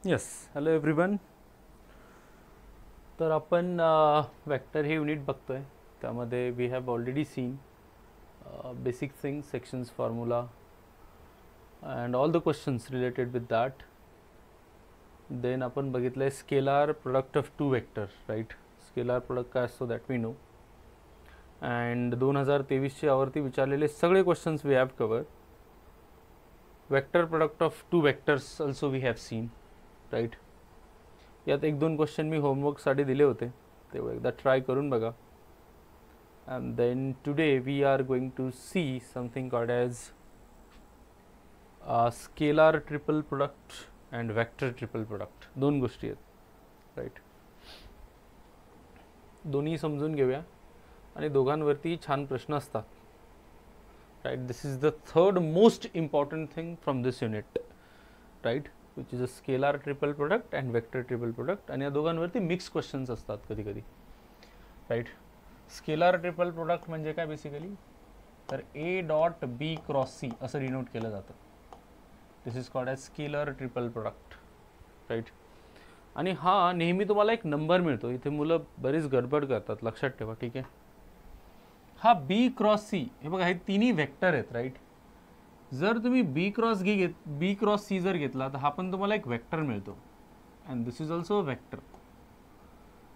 Yes, hello everyone. तर आपण vector हे युनिट बघतोय. त्यामध्ये we have already seen basic things, sections, formula and all the questions related with that. Then आपण बघितलं आहे scalar product of two vector, right. Scalar product काय असतो दॅट वी नो. अँड 2023चे यावरती विचारलेले सगळे questions we have cover. Vector product of two vectors also we have seen, right. यात एक दोन क्वेश्चन मी होमवर्कसाठी दिले होते, तेव्हा एकदा ट्राय करून बघा. And then today we are going to see something called as scalar triple product and vector triple product. दोन गोष्टी आहेत, राईट. दोन्ही समजून घेऊया आणि दोघांवरती छान प्रश्न असतात, right. This is the third most important thing from this unit, right, which is a scalar triple product and vector triple product. आणि या दोघांवरती मिक्स क्वेश्चन्स असतात कधी कधी, राईट. स्केलार ट्रिपल प्रोडक्ट म्हणजे काय बेसिकली, तर A dot B cross C असं denote केलं जातं. This is called as scalar triple product, right. आणि हा नेहमी तुम्हाला एक नंबर मिळतो. इथे मुलं बरीच गडबड करतात, लक्षात ठेवा, ठीक आहे. हा बी क्रॉस सी, हे बघा, हे तिन्ही वेक्टर आहेत, राईट. जर तुम्ही बी क्रॉस सी जर घेतला तर हा पण तुम्हाला एक वेक्टर मिळतो. And this is also vector.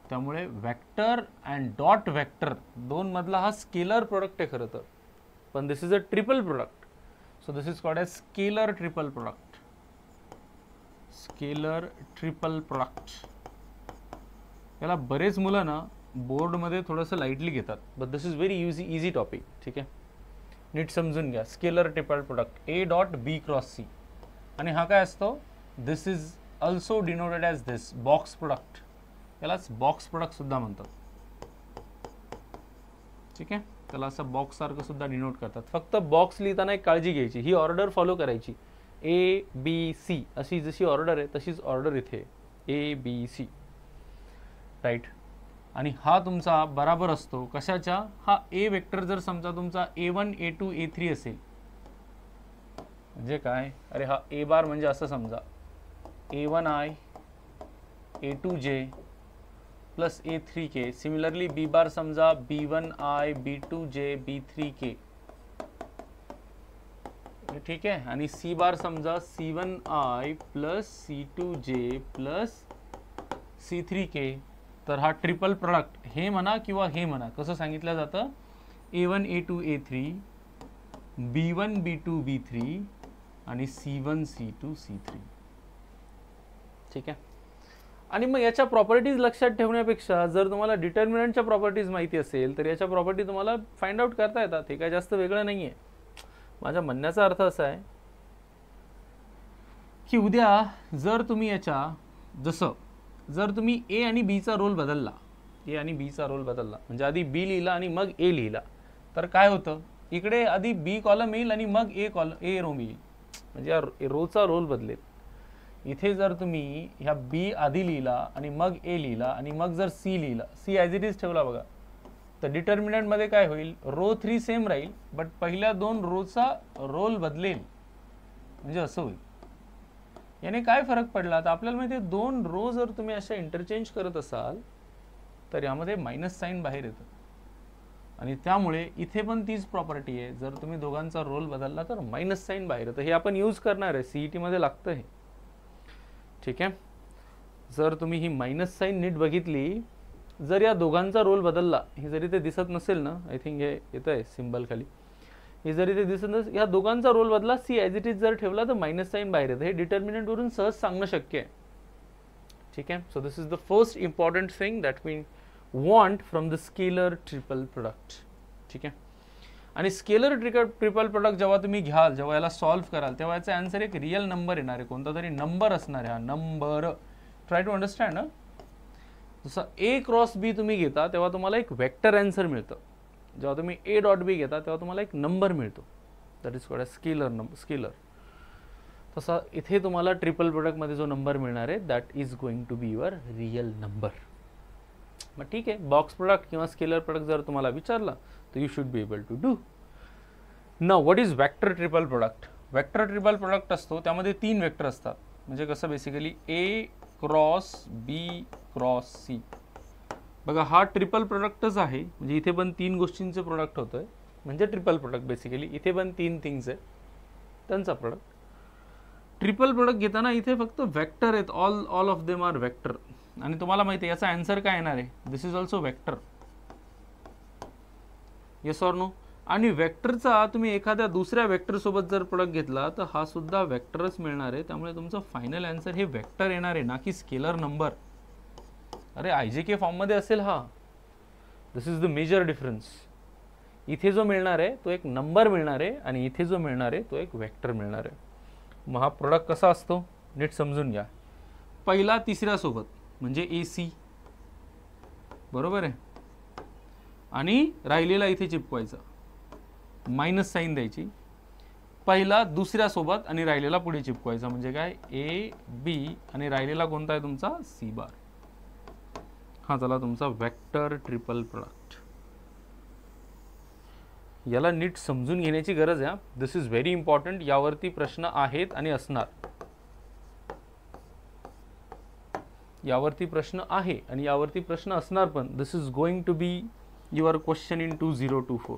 त्यामुळे वेक्टर अँड डॉट वेक्टर दोन मधला हा स्केलर प्रोडक्ट आहे खरं तर, पण this is a triple product. So this is called as scalar triple product. Scalar triple product याला बरेच मुलं ना बोर्डमध्ये थोडंसं लाईटली घेतात, but this is very easy topic, ठीक आहे. नीट समजून घ्या. Scalar triple product A dot B cross C. आणि हा काय असतो, दिस is also denoted as this box product. यालाच बॉक्स प्रोडक्ट सुद्धा म्हणतात, ठीक आहे. त्याला असं बॉक्स सारखं सुद्धा डिनोट करतात. फक्त बॉक्स लिहिताना एक काळजी घ्यायची, ही ऑर्डर फॉलो करायची. ए बी सी अशी जशी ऑर्डर आहे तशीच ऑर्डर इथे ए बी सी, राईट. आणि हा तुमचा बराबर असतो कशाच्या, हा ए वेक्टर जर समजा तुमचा A1 A2 A3 असेल, म्हणजे काय, अरे हा ए बार म्हणजे असं समजा A1I A2J plus A3K. Similarly B bar समजा B1I B2J B3K, ठीक आहे. आणि सी बार समजा C1I plus C2J plus C3K. तर हा ट्रिपल प्रोडक्ट हे म्हणा किंवा हे म्हणा, कसं सांगितलं जातं, A1 A2 A3 B1 B2 B3 आणि C1 C2 C3, ठीक आहे. आणि मग याच्या प्रॉपर्टीज लक्षात ठेवण्यापेक्षा जर तुम्हाला डिटर्मिनंटच्या प्रॉपर्टीज माहिती असेल तर याच्या प्रॉपर्टी तुम्हाला फाइंड आउट करता येतात. हे काय जास्त वेगळं नाही आहे. माझ्या म्हणण्याचा अर्थ असा आहे की उद्या जर तुम्ही याच्या जसं जर तुम्ही ए आणि बीचा रोल बदलला, ए आणि बीचा रोल बदलला म्हणजे आधी बी लिहिला आणि मग ए लिहिला, तर काय होतं, इकडे आधी बी कॉलम येईल आणि मग ए रो येईल, म्हणजे या रोचा रोल बदलेल. इथे जर तुम्ही ह्या बी आधी लिहिला आणि मग ए लिहिला आणि मग जर सी लिहिला, सी ॲज इट इज ठेवला बघा, तर डिटर्मिनंटमध्ये काय होईल, रो 3 सेम राहील बट पहिल्या दोन रोचा रोल बदलेल, म्हणजे असं होईल. याने काय फरक पडला, तर आपल्याला माहिती आहे दोन रो जर तुम्ही अशा इंटरचेंज करत असाल तर यामध्ये मायनस साईन बाहेर येतं. आणि त्यामुळे इथे पण तीच प्रॉपर्टी आहे, जर तुम्ही दोघांचा रोल बदलला तर मायनस साईन बाहेर येतं. हे आपण यूज करणार आहे, सीईटी मध्ये लागतं हे, ठीक आहे. जर तुम्ही ही मायनस साईन नीट बघितली, जर या दोघांचा रोल बदलला, हे जरी ते दिसत नसेल ना, आय थिंक हे येतं आहे सिम्बल खाली, हे जरी ते दिसत नसेल, या दोघांचा रोल बदला, सी ॲज इट इज जर ठेवला तर मायनस साईन बाहेर येतं. हे डिटर्मिनंटवरून सहज सांगणं शक्य आहे, ठीक आहे. So this is the first important thing that we want from the scalar triple product, ठीक आहे. आणि स्केलर ट्रिपल प्रोडक्ट जेव्हा तुम्ही घ्याल, जेव्हा याला सॉल्व्ह कराल, तेव्हा याचा आन्सर एक रिअल नंबर येणार आहे, कोणता तरी नंबर असणार आहे. हा नंबर, ट्राय टू अंडरस्टँड ना. जसं ए क्रॉस बी तुम्ही घेता तेव्हा तुम्हाला एक वेक्टर आन्सर मिळतं, जेव्हा तुम्ही ए डॉट बी घेता तेव्हा तुम्हाला एक नंबर मिळतो, दॅट इज कॉल्ड स्केलर. तसा इथे तुम्हाला ट्रिपल प्रोडक्टमध्ये जो नंबर मिळणार आहे that is going to be your real number. मग ठीक आहे, बॉक्स प्रोडक्ट किंवा स्केलर प्रोडक्ट जर तुम्हाला विचारला तर you should be able to do. Now what is vector triple product. Vector triple product असतो त्यामध्ये 3 वेक्टर असतात. म्हणजे कसं basically A cross B cross C. बघा हा ट्रिपल प्रोडक्टच आहे, म्हणजे इथे पण 3 गोष्टींचे प्रोडक्ट होतोय, म्हणजे ट्रिपल प्रोडक्ट बेसिकली. इथे पण 3 थिंग्स आहे त्यांचा प्रोडक्ट. ट्रिपल प्रोडक्ट घेताना इथे फक्त वेक्टर आहेत, all of them are vector. आणि तुम्हाला माहिती आहे याचा आन्सर काय येणार आहे, this is also vector. Yes or no. आणि वेक्टरचा तुम्ही एखाद्या दुसऱ्या वेक्टर सोबत जर प्रोडक्ट घेतला तर हा सुद्धा वेक्टरच मिळणार आहे. त्यामुळे तुमचं फायनल आन्सर हे वेक्टर येणार आहे, ना की स्केलर नंबर. अरे IJK फॉर्ममध्ये असेल हा. दिस इज द मेजर डिफरन्स. इथे जो मिळणार आहे तो एक नंबर मिळणार आहे आणि इथे जो मिळणार आहे तो एक वेक्टर मिळणार आहे. मग हा प्रोडक्ट कसा असतो नीट समजून घ्या. पहिला तिसऱ्या सोबत म्हणजे AC, बरोबर आहे. आणि राहिलेला इथे चिपकवायचा, मायनस साईन द्यायची. पहिला दुसऱ्या सोबत आणि राहिलेला पुढे चिपकवायचा, म्हणजे काय AB आणि राहिलेला कोणता आहे तुमचा C बार. हा झाला तुमचा वेक्टर ट्रिपल प्रोडक्ट. याला नीट समजून घेण्याची गरज आहे. This is very important. यावरती प्रश्न आहेत आणि असणार. यावरती प्रश्न आहे आणि यावरती प्रश्न असणार पण. This is going to be your question in 2024.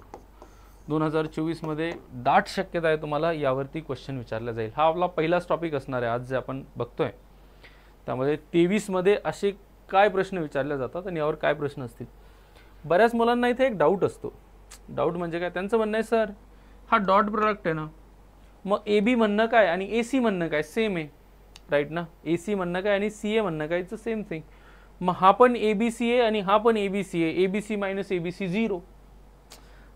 2024 मध्ये दाट शक्यता आहे तुम्हाला यावरती क्वेश्चन विचारला जाईल. हा आपला पहिलाच टॉपिक असणार आहे आज जे आपण बघतोय. त्यामध्ये 23 मध्ये असे काय प्रश्न विचारले जातात आणि यावर काय प्रश्न असतील. बऱ्याच मुलांना इथे एक डाऊट असतो. डाऊट म्हणजे काय, त्यांचं म्हणणं आहे सर हा डॉट प्रोडक्ट आहे ना, मग AB म्हणणं काय आणि AC म्हणणं काय, सेम आहे राईट ना. AC म्हणणं काय आणि CA म्हणणं काय, इट्स सेम थिंग. मग हा पण ABC आहे आणि हा पण ABC आहे, ABC मायनस ABC 0.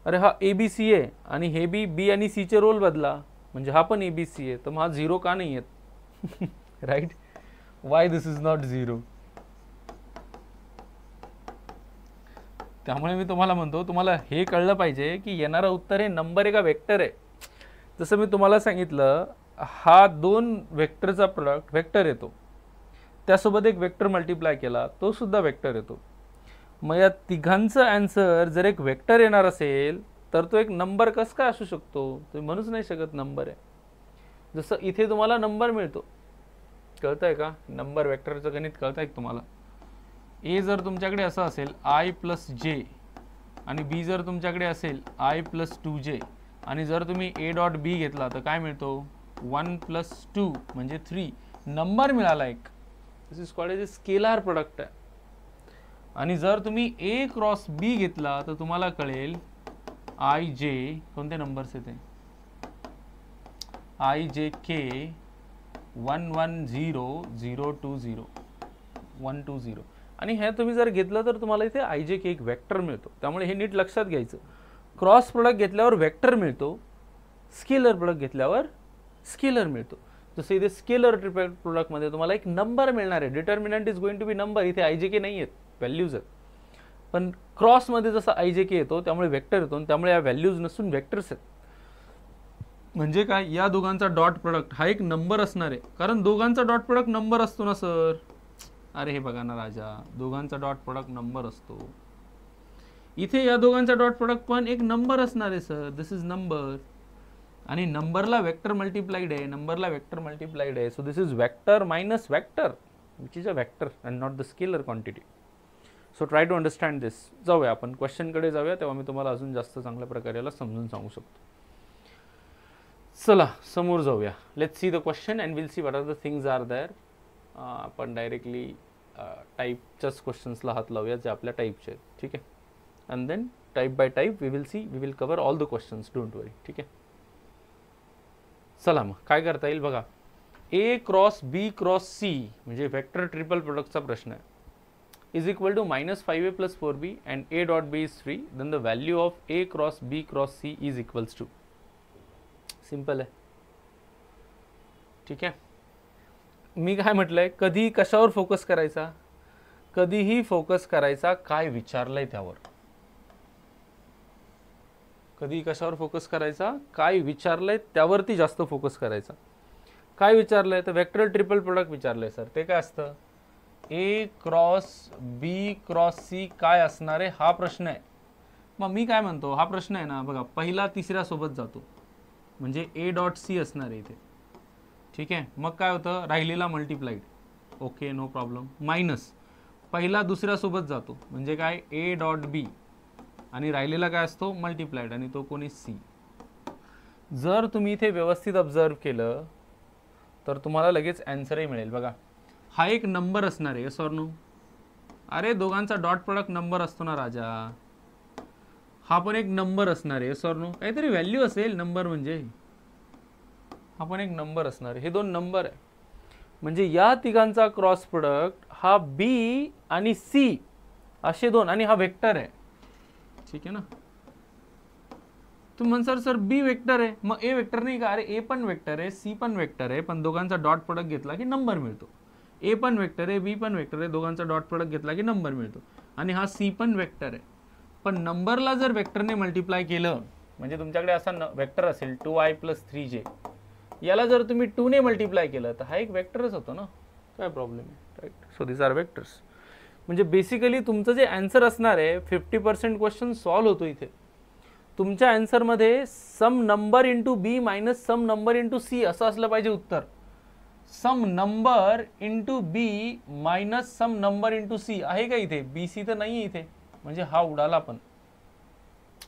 अरे हा ABC आहे आणि हे B आणि C चे रोल बदला, म्हणजे हा पण ABC आहे, तर मग हा 0 का नाही आहेत right. Why this is not 0. त्यामुळे मी तुम्हाला म्हणतो तुम्हाला हे कळलं पाहिजे की येणारं उत्तर हे नंबर आहे का वेक्टर आहे. जसं मी तुम्हाला सांगितलं हा 2 वेक्टरचा प्रोडक्ट वेक्टर येतो, त्यासोबत एक वेक्टर मल्टिप्लाय केला तो सुद्धा वेक्टर येतो. मग या तिघांचं आन्सर जर एक वेक्टर येणार असेल तर तो एक नंबर कसं काय असू शकतो, तुम्ही म्हणूच नाही शकत नंबर आहे. जसं इथे तुम्हाला नंबर मिळतो, कळतंय का, नंबर वेक्टरचं गणित कळतंय का तुम्हाला. A जर तुमच्याकडे असं असेल I प्लस J आणि B जर तुमच्याकडे असेल I प्लस 2J आणि जर तुम्ही A डॉट B घेतला तर काय मिळतो 1 प्लस 2 म्हणजे 3 नंबर मिळाला एक. This is called as a scalar product आहे. आणि जर तुम्ही A क्रॉस B घेतला तर तुम्हाला कळेल IJ कोणते नंबर्स येते IJK 110 020 120 आणि हे तुम्ही जर घेतलं तर तुम्हाला इथे IJK एक वेक्टर मिळतो. त्यामुळे हे नीट लक्षात घ्यायचं. क्रॉस प्रोडक्ट घेतल्यावर वेक्टर मिळतो, स्केलर प्रोडक्ट घेतल्यावर स्केलर मिळतो. जसं इथे स्केलर ट्रिपल प्रोडक्टमध्ये तुम्हाला एक नंबर मिळणार आहे, determinant is going to be number. इथे IJK नाही आहेत, व्हॅल्यूज आहेत. पण क्रॉसमध्ये जसं IJK येतो त्यामुळे वेक्टर येतो, त्यामुळे या व्हॅल्यूज नसून वेक्टर्स आहेत. म्हणजे काय, या दोघांचा डॉट प्रोडक्ट हा एक नंबर असणार आहे, कारण दोघांचा डॉट प्रोडक्ट नंबर असतो ना सर. अरे हे बघा ना राजा, दोघांचा डॉट प्रोडक्ट नंबर असतो. इथे या दोघांचा डॉट प्रोडक्ट पण एक नंबर असणार आहे सर. दिस इज नंबर आणि नंबरला वेक्टर मल्टिप्लाइड आहे, नंबरला वेक्टर मल्टिप्लाइड आहे. So this is vector minus vector which is a vector and not the scalar quantity. So try to understand this. जाऊया आपण क्वेश्चनकडे जाऊया, तेव्हा मी तुम्हाला अजून जास्त चांगल्या प्रकारे याला समजून सांगू शकतो. चला समोर जाऊया. Let's see the question and will see what are the things are there. आपण डायरेक्टली टाईपच्याच क्वेश्चन्सला हात लावूया जे आपल्या टाईपचे आहेत, ठीक आहे. And then type by type we will cover all the questions, don't worry, ठीक आहे. चला मग काय करता येईल बघा. A cross B cross C म्हणजे वेक्टर ट्रिपल प्रोडक्टचा प्रश्न आहे. Is equal to -5A plus 4B and A dot B is 3, then the value of A cross B cross C is equals to. Simple आहे, ठीक आहे. मी काय म्हटलंय, कधी कशावर फोकस करायचा, कधीही फोकस करायचा काय विचारलंय त्यावर. कधी कशावर फोकस करायचा, काय विचारलंय त्यावरती जास्त फोकस करायचा. काय विचारलंय तर वेक्टर ट्रिपल प्रोडक्ट विचारलंय सर, ते काय असतं A cross B cross C काय असणार आहे हा प्रश्न आहे. मग मी काय म्हणतो, हा प्रश्न आहे ना बघा, पहिला तिसऱ्या सोबत जातो म्हणजे A डॉट C असणार आहे इथे, ठीक आहे. मग काय होतं, राहिलेला multiplied, okay no problem, minus पहिला दुसऱ्यासोबत जातो म्हणजे काय ए डॉट बी आणि राहिलेला काय असतो मल्टिप्लाइड आणि तो कोणी सी. जर तुम्ही इथे व्यवस्थित ऑब्झर्व केलं तर तुम्हाला लगेच ॲन्सरही मिळेल. बघा हा एक नंबर असणार आहे, येस ऑर नो? अरे दोघांचा डॉट प्रोडक्ट नंबर असतो ना राजा, हा पण एक नंबर असणार आहे, येस ऑर नो? काहीतरी व्हॅल्यू असेल नंबर म्हणजे, हा पण एक नंबर असणार आहे. हे दोन नंबर आहे म्हणजे या तिघांचा क्रॉस प्रोडक्ट हा बी आणि सी असे दोन, आणि हा वेक्टर आहे, ठीक आहे ना? तुम्ही म्हणसाल सर बी वेक्टर आहे, मग ए वेक्टर नाही का? अरे ए पण वेक्टर आहे, सी पण वेक्टर आहे, पण दोघांचा डॉट प्रोडक्ट घेतला की नंबर मिळतो. ए पण वेक्टर आहे, बी पण वेक्टर आहे, दोघांचा डॉट प्रोडक्ट घेतला की नंबर मिळतो. आणि हा सी पण वेक्टर आहे, पण नंबरला जर वेक्टरने मल्टिप्लाय केलं म्हणजे तुमच्याकडे असा वेक्टर असेल 2i + 3j, याला जर तुम्ही 2 ने मल्टिप्लाय केलं तर हा एक वेक्टरच होतो ना, काय प्रॉब्लेम आहे, right? So this are vectors. म्हणजे बेसिकली तुमचं जे आन्सर असणार आहे 50% क्वेश्चन सॉल्व्ह होतो इथे. तुमच्या आन्सरमध्ये सम नंबर इंटू बी मायनस सम नंबर इंटू सी असं असलं पाहिजे उत्तर. सम नंबर इंटू बी मायनस सम नंबर इंटू सी आहे का इथे? बी सी तर नाही इथे, म्हणजे हा उडाला. पण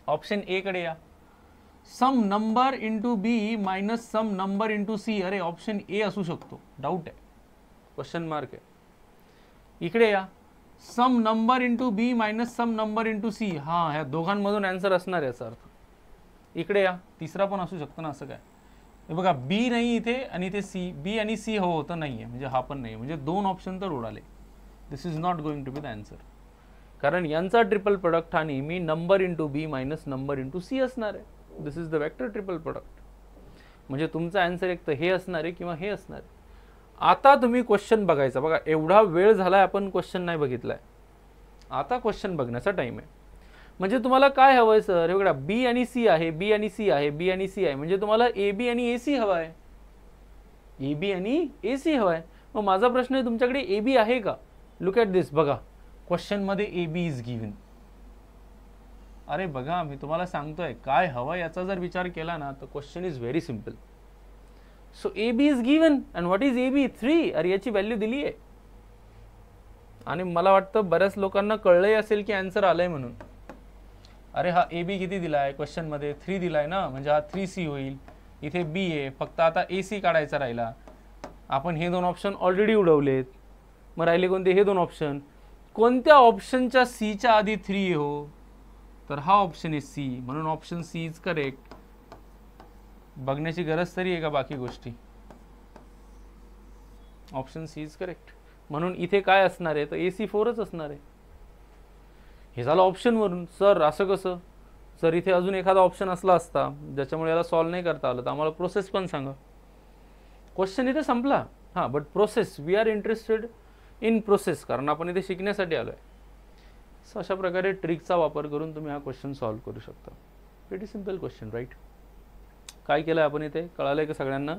ऑप्शन ए कडे या, सम नंबर इंटू बी मायनस सम नंबर इंटू सी. अरे ऑप्शन ए असू शकतो, डाऊट आहे, क्वेश्चन मार्क आहे. इकडे या, सम नंबर इंटू बी मायनस सम नंबर इंटू सी. हा, ह्या दोघांमधून आन्सर असणार याचा अर्थ. इकडे या, तिसरा पण असू शकतो ना, असं काय? हे बघा बी नाही इथे आणि इथे सी, बी आणि सी हो होतं नाहीये, म्हणजे हा पण नाही, म्हणजे दोन ऑप्शन तर उडाले. This is not going to be the answer, कारण यांचा ट्रिपल प्रोडक्ट हा नेहमी number into B minus number into C असणार आहे. This is the vector triple product. म्हणजे तुमचा आन्सर एक तर हे असणार आहे किंवा हे असणार आहे. आता तुम्ही क्वेश्चन बघायचा. बघा एवढा वेळ झालाय आपण क्वेश्चन नाही बघितलाय, आता क्वेश्चन बघण्याचा टाइम आहे. म्हणजे तुम्हाला काय हवंय सर? हे बघा बी आणि सी आहे, बी आणि सी आहे, बी आणि सी आहे, म्हणजे तुम्हाला ए बी आणि ए सी हवा आहे, ए बी आणि ए सी हवा आहे. मग माझा प्रश्न आहे तुमच्याकडे ए बी आहे का? लुक ॲट दिस. बघा क्वेश्चन मध्ये ए बी इज गिव्हन. अरे बघा मी तुम्हाला सांगतोय काय हवं याचा जर विचार केला ना तर question is very simple. So A B is given and what is A B? 3. अरे याची व्हॅल्यू दिली आहे आणि मला वाटतं बऱ्याच लोकांना कळलंही असेल की आन्सर आलंय म्हणून. अरे हा ए बी किती दिलाय क्वेश्चन मध्ये? 3 दिलाय ना, म्हणजे हा 3C होईल. इथे बी आहे, फक्त आता ए सी काढायचा राहिला. आपण हे दोन ऑप्शन ऑलरेडी उडवलेत, मग राहिले कोणते? हे दोन ऑप्शन. कोणत्या ऑप्शनच्या सीच्या आधी 3 हो? तर हा ऑप्शन आहे सी, म्हणून ऑप्शन सी इज करेक्ट. बघण्याची गरज तरी आहे का बाकी गोष्टी? Option C is correct. म्हणून इथे काय असणार आहे? तर AC4च असणार आहे. हे झालं ऑप्शन वरून. सर असं कसं? सर इथे अजून एखादा ऑप्शन असला असता ज्याच्यामुळे याला सॉल्व्ह नाही करता आलं तर आम्हाला प्रोसेस पण सांगा. क्वेश्चन इथे संपला. हां, but process, we are interested in process, कारण आपण इथे शिकण्यासाठी आलो आहे. सो अशा प्रकारे ट्रिकचा वापर करून तुम्ही हा क्वेश्चन सॉल्व्ह करू शकता. Very simple question, right? काय केलं आपण इथे? कळालंय का सगळ्यांना?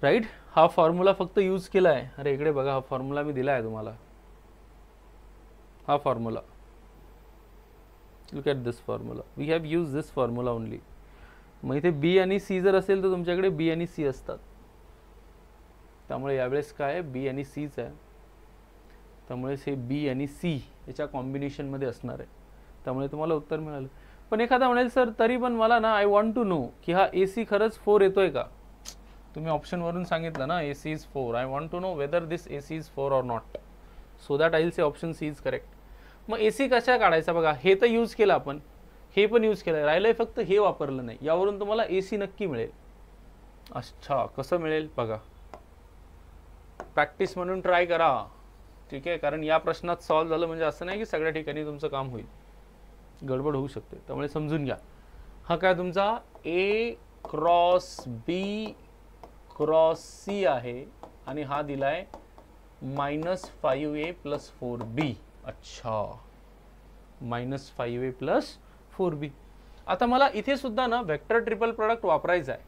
राईट. हा फॉर्म्युला फक्त यूज केला आहे. अरे इकडे बघा, हा फॉर्म्युला मी दिला आहे तुम्हाला, हा formula. Look at this formula. We have use this formula only. मग इथे बी आणि सी जर असेल तर तुमच्याकडे बी आणि सी असतात, त्यामुळे यावेळेस काय आहे? बी आणि सीच आहे. त्यामुळे हे बी आणि सी याच्या कॉम्बिनेशनमध्ये असणार आहे, त्यामुळे तुम्हाला उत्तर मिळालं. पण एखादा म्हणेल सर तरी पण मला ना आय वॉन्ट टू नो की हा ए सी खरंच 4 येतोय का? तुम्ही ऑप्शनवरून सांगितलं ना A C is 4. I want to know whether this A C is 4 or not. So that I will say option C is correct. मग ए सी कशा काढायचा? बघा हे तर यूज केलं आपण, हे पण यूज केलं, राहिलंय फक्त हे वापरलं नाही. यावरून तुम्हाला ए सी नक्की मिळेल. अच्छा, कसं मिळेल बघा, प्रॅक्टिस म्हणून ट्राय करा, ठीक आहे? कारण या प्रश्नात सॉल्व्ह झालं म्हणजे असं नाही की सगळ्या ठिकाणी तुमचं काम होईल, गडबड होऊ शकते. त्यामुळे समजून घ्या. हा काय तुमचा ए क्रॉस बी क्रॉस सी आहे आणि हा दिलाय -5a + 4b. अच्छा, -5a + 4b. आता मला इथे सुद्धा ना वेक्टर ट्रिपल प्रोडक्ट वापरायचा आहे,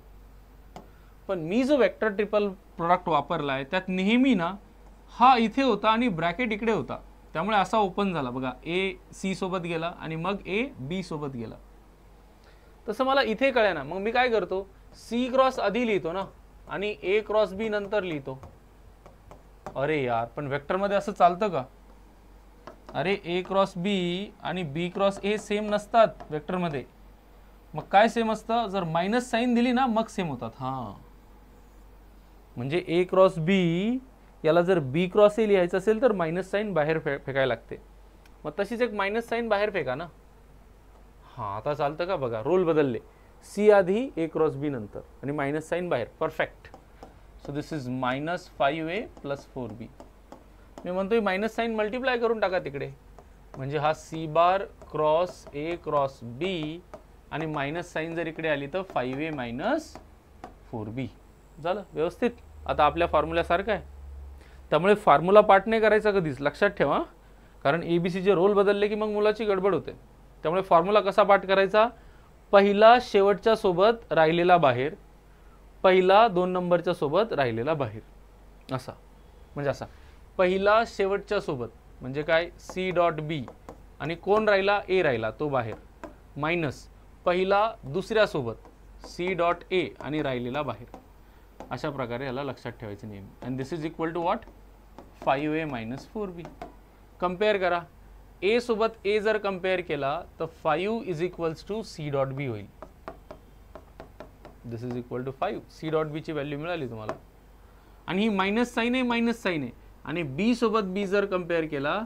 पण मी जो वेक्टर ट्रिपल प्रोडक्ट वापरला आहे त्यात नेहमी ना हा इथे होता आणि ब्रॅकेट इकडे होता, त्यामुळे असा ओपन झाला. बघा ए सी सोबत गेला आणि मग ए बी सोबत गेला. तसं मला इथे कळेना, मग मी काय करतो? सी क्रॉस आधी लिहितो ना, आणि ए क्रॉस बी नंतर लिहितो. अरे यार, पण वेक्टरमध्ये असं चालतं का? अरे ए क्रॉस बी आणि बी क्रॉस ए सेम नसतात वेक्टरमध्ये. मग काय सेम असतं? जर मायनस साईन दिली ना मग सेम होतात. हां, म्हणजे ए क्रॉस बी याला जर बी क्रॉस ए लिहायचं असेल तर मायनस साईन बाहेर फेकायला लागते. मग तशीच एक मायनस साईन बाहेर फेका ना. हां, आता चालतं का बघा, रोल बदलले. सी आधी ए क्रॉस बी नंतर आणि मायनस साईन बाहेर. Perfect. So this is -5a + 4b. मी म्हणतोय मायनस साईन मल्टिप्लाय करून टाका तिकडे, म्हणजे हा C bar cross A cross B आणि मायनस साईन जर इकडे आली तर 5a - 4b झालं व्यवस्थित. आता आपल्या फॉर्म्युल्यासारखं आहे. त्यामुळे फॉर्म्युला पाठ नाही करायचा कधीच, लक्षात ठेवा, कारण एबीसीचे रोल बदलले की मग मुलाची गडबड होते. त्यामुळे फॉर्म्युला कसा पाठ करायचा? पहिला शेवटच्या सोबत राहिलेला बाहेर, पहिला 2 नंबरच्या सोबत राहिलेला बाहेर, असा. म्हणजे असा पहिला शेवटच्या सोबत म्हणजे काय? सी डॉट बी आणि कोण राहिला? ए राहिला, तो बाहेर, मायनस पहिला दुसऱ्या सोबत सी डॉट ए आणि राहिलेला बाहेर. अशा प्रकारे याला लक्षात ठेवायचं नेहमी. And this is equal to what? 5a - 4b. Compare करा. ए सोबत ए जर कंपेअर केला तर 5 is equals to C dot B होईल. This is equal to 5. C dot B ची व्हॅल्यू मिळाली तुम्हाला. आणि ही मायनस साईन आहे, मायनस साईन आहे. आणि बी सोबत बी जर कंपेअर केला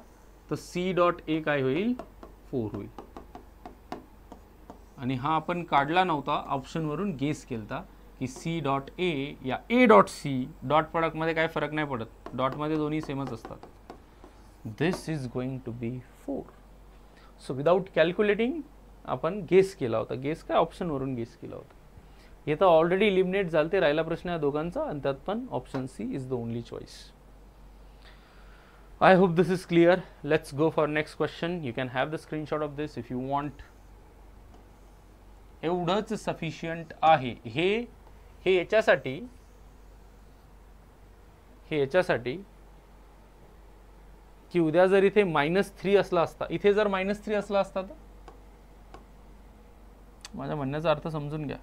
तर सी डॉट ए काय होईल? 4 होईल. आणि हा आपण काढला नव्हता, ऑप्शनवरून गेस केलता की सी डॉट ए या ए डॉट सी, डॉट प्रॉडक्टमध्ये काय फरक नाही पडत, डॉटमध्ये दोन्ही सेमच असतात. This is going to be 4. So without calculating आपण गेस केला होता. गेस काय? ऑप्शनवरून गेस केला होता. हे तर ऑलरेडी इलिमिनेट झालं. ते राहिला प्रश्न या दोघांचा आणि त्यात पण option C is the only choice. I hope this is clear. Let's go for next question. You can have the screenshot of this if you want. एवढंच सफिशियंट आहे. हे याच्यासाठी की उद्या जर इथे -3 असला असता, इथे जर -3 असला असता तर, माझ्या म्हणण्याचा अर्थ समजून घ्या.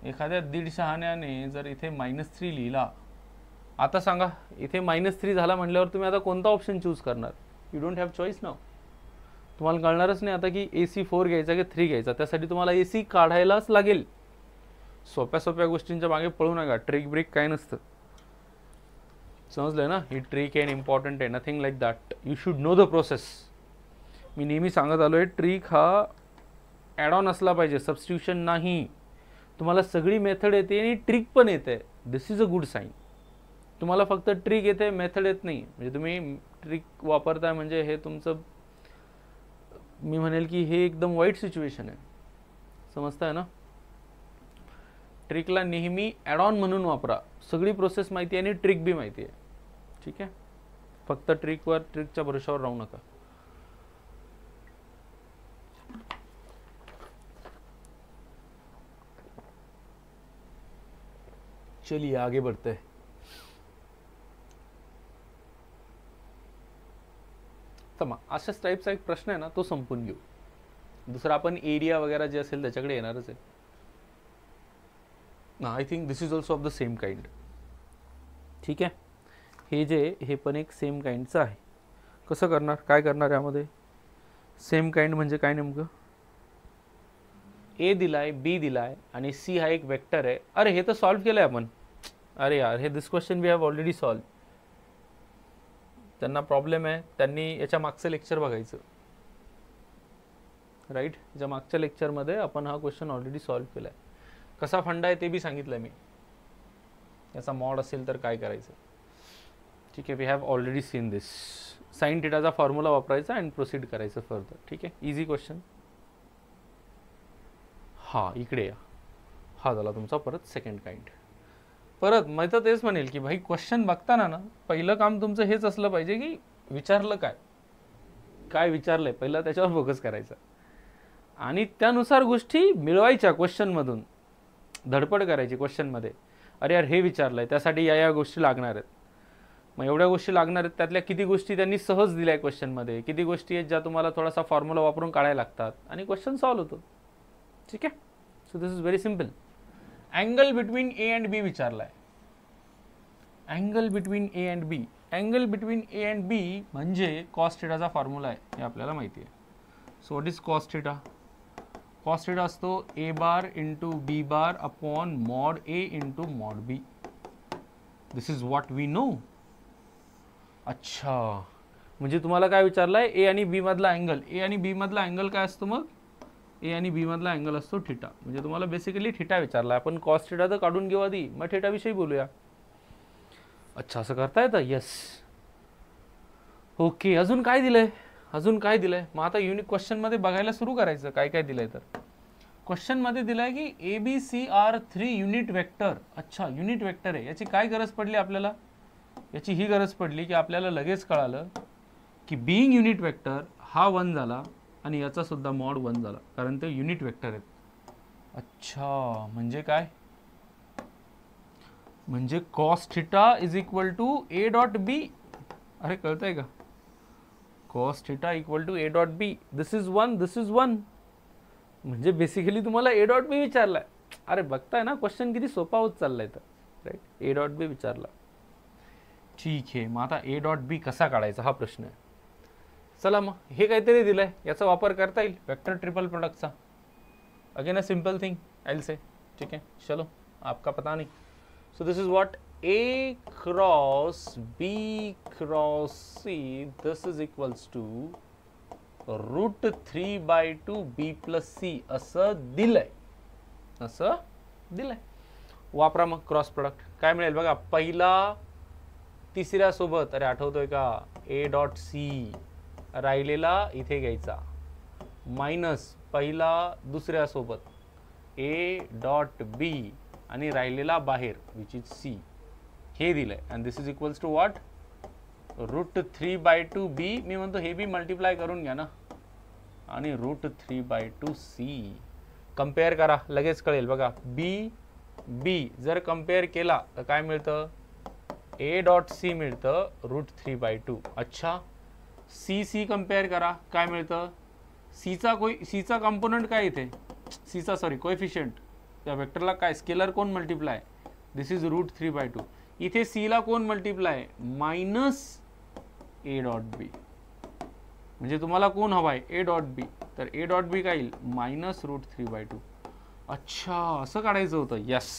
एखाद्या दीड शहाण्याने जर इथे -3 लिहिला, आता सांगा इथे -3 झाला म्हटल्यावर तुम्ही आता कोणता ऑप्शन चूज करणार? यू डोंट हॅव चॉईस नाव. तुम्हाला कळणारच नाही आता की AC 4 घ्यायचा की 3 घ्यायचा. त्यासाठी तुम्हाला AC काढायलाच लागेल. सोप्या सोप्या गोष्टींच्या मागे पळू नका. ट्रिक ब्रिक काय नसतं, समजलं ना? ही ट्रिक आहे, इम्पॉर्टंट आहे, nothing like that. You should know the process. मी नेहमी सांगत आलो आहे, ट्रिक हा ॲड ऑन असला पाहिजे, सबस्टिट्यूशन नाही. तुम्हाला सगळी मेथड येते आणि ट्रिक पण येते. दिस इज अ गुड साईन. तुम्हाला फक्त ट्रिक येते, मेथड येत नाही. म्हणजे तुम्ही ट्रिक वापरताय म्हणजे हे तुमचं, मी म्हणेल की हे एकदम वाईट सिच्युएशन आहे. समजताय ना? ट्रिकला नेहमी ॲड ऑन म्हणून वापरा. सगळी प्रोसेस माहिती आहे आणि ट्रिक बी माहिती आहे. ठीक आहे? फक्त ट्रिकच्या भरोशावर राहू नका. चलिए आगे बढ़ते हैं. अशाच टाईपचा एक प्रश्न आहे ना, तो संपून घेऊ. दुसरा आपण एरिया वगैरे जे असेल त्याच्याकडे येणारच आहे. I think this is also of the same kind. ठीक आहे? हे पण एक सेम काइंडचं आहे. कसं करणार? काय करणार यामध्ये? सेम काइंड म्हणजे काय नेमकं? ए दिलाय, बी दिलाय आणि सी हा एक वेक्टर आहे. अरे हे तर सॉल्व्ह केलंय आपण. अरे यार, हे this question we have already solve. त्यांना प्रॉब्लेम आहे, त्यांनी याच्या मागचं लेक्चर बघायचं. राईट? याच्या मागच्या लेक्चरमध्ये आपण हा क्वेश्चन ऑलरेडी सॉल्व्ह केला आहे. कसा फंडा आहे ते बी सांगितलं मी. याचा मॉड असेल तर काय करायचं. ठीक आहे? We have already seen this. Sine थिटाचा फॉर्म्युला वापरायचा अँड प्रोसीड करायचं फर्दर. ठीक आहे? Easy question. हा इकडे या. हा झाला तुमचा परत सेकंड काइंड. परत मी तर तेच म्हणेल की भाई क्वेश्चन बघताना ना पहिलं काम तुमचं हेच असलं पाहिजे की विचारलं काय विचारलंय, पहिलं त्याच्यावर फोकस करायचा आणि त्यानुसार गोष्टी मिळवायच्या. क्वेश्चनमधून धडपड करायची क्वेश्चनमध्ये. अरे यार हे विचारलंय, त्यासाठी या गोष्टी लागणार आहेत. मग एवढ्या गोष्टी लागणार आहेत, त्यातल्या किती गोष्टी त्यांनी सहज दिल्या क्वेश्चनमध्ये, किती गोष्टी आहेत ज्या तुम्हाला थोडासा फॉर्म्युला वापरून काढायला लागतात आणि क्वेश्चन सॉल्व्ह होतो. ठीक आहे? So this is very simple. Angle between A and B विचारलाय. Angle between A and B. Angle between A and B म्हणजे कॉस थिटाचा फॉर्म्युला आहे, हे आपल्याला माहिती आहे. So what is cos theta? Cos theta असतो A bar into B bar upon mod A into mod B. This is what we know. अच्छा, म्हणजे तुम्हाला काय विचारलंय? ए आणि बी मधला अँगल. ए आणि बी मधला अँगल काय असतो मग? ए आणि बी मधला अँगल असतो थिटा. म्हणजे तुम्हाला बेसिकली थिटा विचारला. आपण कॉस थिटा तर काढून घेऊ आधी, मग थिटा विषयी बोलूया. अच्छा, असं करता येतं? येस. ओके, अजून काय दिलंय? अजून काय दिलंय? मग आता युनिक क्वेश्चन मध्ये बघायला सुरू करायचं काय काय दिलंय. तर क्वेश्चन मध्ये दिलंय की A B C are 3 unit vector. अच्छा, युनिट वेक्टर आहे. याची काय गरज पडली आपल्याला? याची ही गरज पडली की आपल्याला लगेच कळालं की बीइंग युनिट वेक्टर हा 1 झाला आणि याचा सुद्धा मॉड 1 झाला, कारण ते युनिट वेक्टर आहेत. अच्छा, म्हणजे काय? म्हणजे cos theta is equal to A dot B. अरे कळतंय का? Cos theta equal to A dot B. This is 1, this is 1. म्हणजे बेसिकली तुम्हाला ए डॉट बी विचारलाय. अरे बघताय ना क्वेश्चन किती सोपा होत चाललाय. तर राईट, ए डॉट बी विचारला. ठीक आहे, मग आता ए डॉट बी कसा काढायचा हा प्रश्न आहे. चला मग हे काहीतरी दिलंय, याचा वापर करता येईल वेक्टर ट्रिपल प्रोडक्टचा. Again a simple thing I will say. ठीक है, चलो आपका पता नहीं. So this is what A cross B cross C, this is equals to √3/2 B plus C असं दिलंय. असं दिलंय. वापरा मग क्रॉस प्रोडक्ट. काय मिळेल बघा. पहिला तिसऱ्या सोबत, अरे आठवतोय का? ए डॉट सी राहिलेला इथे घ्यायचा, मायनस पहिला दुसऱ्या सोबत ए डॉट बी आणि राहिलेला बाहेर विच इज सी. हे दिलंय. And this is equals to what? √3/2 B. मी म्हणतो हे बी मल्टिप्लाय करून घ्या ना, आणि √3/2 सी. कम्पेअर करा, लगेच कळेल बघा. बी बी जर कम्पेअर केला तर काय मिळतं? ए डॉट सी मिळतं √3/2. अच्छा, सी सी कम्पेअर करा, काय मिळतं? सीचा कंपोनंट काय इथे? सीचा सॉरी कोएफिशियंट. त्या वेक्टरला काय स्केलर कोण मल्टिप्लाय? This is √3/2. इथे सी ला कोण मल्टिप्लाय? मायनस ए डॉट बी. म्हणजे तुम्हाला कोण हवाय? ए डॉट बी. तर ए डॉट बी काय येईल? मायनस √3/2. अच्छा, असं काढायचं होतं. यस.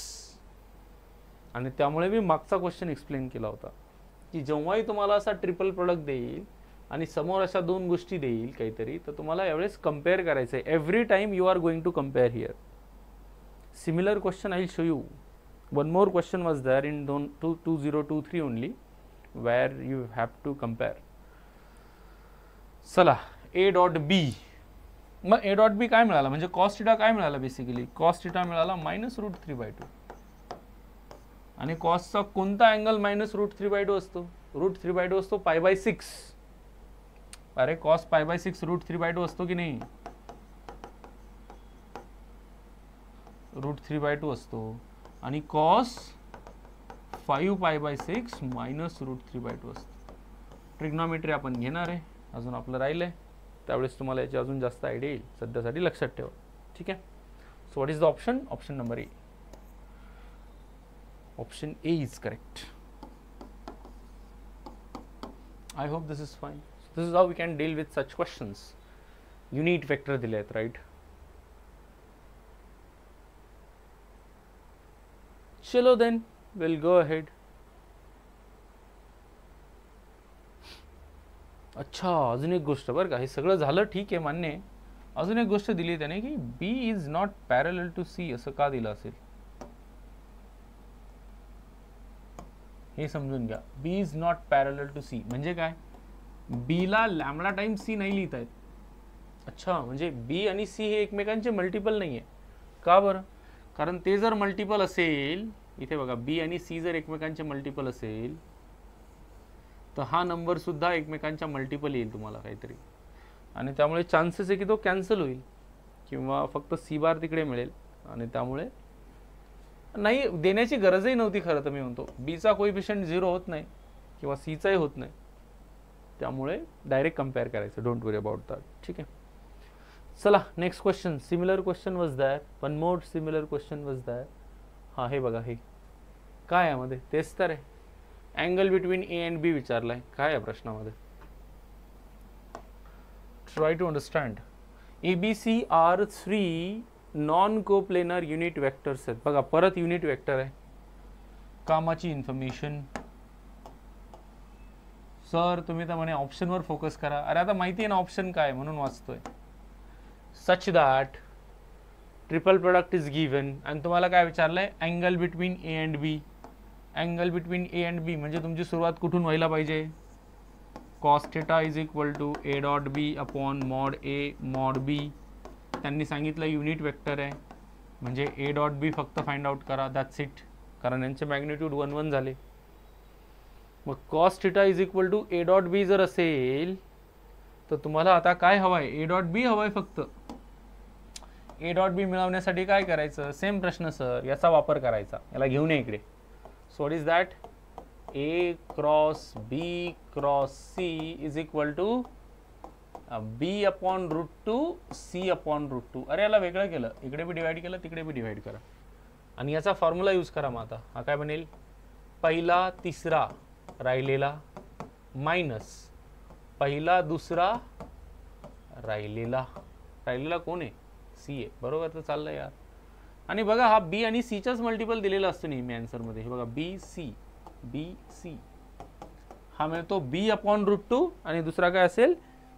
आणि त्यामुळे मी मागचा क्वेश्चन एक्सप्लेन केला होता की जेव्हाही तुम्हाला असा ट्रिपल प्रोडक्ट देईल आणि समोर अशा दोन गोष्टी देईल काहीतरी, तर तुम्हाला यावेळेस कम्पेअर करायचं आहे. Every time you are going to compare here. Similar question I will show you. One more question was there in 2023 only where you have to compare. चला, ए डॉट बी. मग ए डॉट बी काय मिळाला? म्हणजे कॉस थिटा काय मिळाला? Basically cos theta मिळाला minus √3/2. आणि कॉसचा कोणता अँगल मायनस √3/2 असतो? √3/2 असतो π/6. अरे कॉस π/6 √3/2 असतो की नाही? √3/2 असतो. आणि कॉस 5π/6 मायनस √3/2 असतो. ट्रिग्नॉमेट्री आपण घेणार आहे, अजून आपलं राहिलंय, त्यावेळेस तुम्हाला याची अजून जास्त आयडिया येईल. सध्यासाठी लक्षात ठेवा. ठीक आहे. So what is the option? Option number A. Option A is correct. I hope this is fine. So this is how we can deal with such questions. Unit vector दिले आहेत, right? चलो then, we'll go ahead. अच्छा, अजून एक गोष्ट बरं का. हे सगळं झालं ठीक आहे, मान्य आहे. अजून एक गोष्ट दिली त्याने की B is not parallel to C. असं का दिलं असेल हे समजून घ्या. B is not parallel to C म्हणजे काय? बी ला लॅमडा टाइम सी नाही लिहित आहेत. अच्छा, म्हणजे बी आणि सी हे एकमेकांचे मल्टिपल नाही आहे. का बरं? कारण ते जर मल्टिपल असेल, इथे बघा, बी आणि सी जर एकमेकांचे मल्टिपल असेल तर हा नंबर सुद्धा एकमेकांच्या मल्टिपल येईल तुम्हाला काहीतरी, आणि त्यामुळे चान्सेस आहे की तो कॅन्सल होईल किंवा फक्त सी बार तिकडे मिळेल. आणि त्यामुळे नाही देण्याची गरजही नव्हती खरं तर. मी म्हणतो बीचा कोएफिशियंट 0 होत नाही किंवा सीचाही होत नाही, त्यामुळे डायरेक्ट कम्पेअर करायचं. Don't worry about that. ठीक आहे. चला next question. Similar question was that. One more similar question was that. हां, हे बघा, हे काय यामध्ये? तेच तर आहे. Angle between A and B विचारलाय. काय आहे प्रश्नामध्ये? Try to understand. ABC are 3 non coplanar unit vectors आहेत. बघा परत युनिट वेक्टर आहे. कामाची इन्फॉर्मेशन. सर तुम्ही तर म्हणे ऑप्शनवर फोकस करा. अरे आता माहिती आहे ना ऑप्शन काय म्हणून वाचतोय. Such that triple product is given आणि तुम्हाला काय विचारलंय? Angle between A and B. Angle between A and B म्हणजे तुमची सुरुवात कुठून व्हायला पाहिजे? Cos theta is equal to A dot B upon mod A mod B. त्यांनी सांगितलं युनिट वेक्टर आहे म्हणजे ए डॉट बी फक्त फाइंड आउट करा. That's it. कारण यांचे मॅग्निट्यूड 1 1 झाले. मग cos theta is equal to A dot B जर असेल तर तुम्हाला आता काय हवं आहे? ए डॉट बी हवं आहे फक्त. ए डॉट बी मिळवण्यासाठी काय करायचं? सेम प्रश्न सर, याचा वापर करायचा. याला घेऊन ये इकडे. So what is that? A cross B cross C is equal to B upon root 2 C upon root 2. अरे याला वेगळं केलं, इकडे बी डिवाइड केलं, तिकडे बी डिवाइड करा आणि याचा फॉर्म्युला यूज करा. मग आता हा काय बनेल? पहिला तिसरा राहिलेला मायनस पहिला दुसरा राहिलेला. राहिलेला कोण आहे? सी आहे. बरोबर तर चाललंय यार. आणि बघा हा बी आणि सीच्याच मल्टिपल दिलेला असतो नेहमी आन्सरमध्ये. हे बघा बी सी हा मिळतो बी अपॉन रूट 2 आणि दुसरा काय असेल?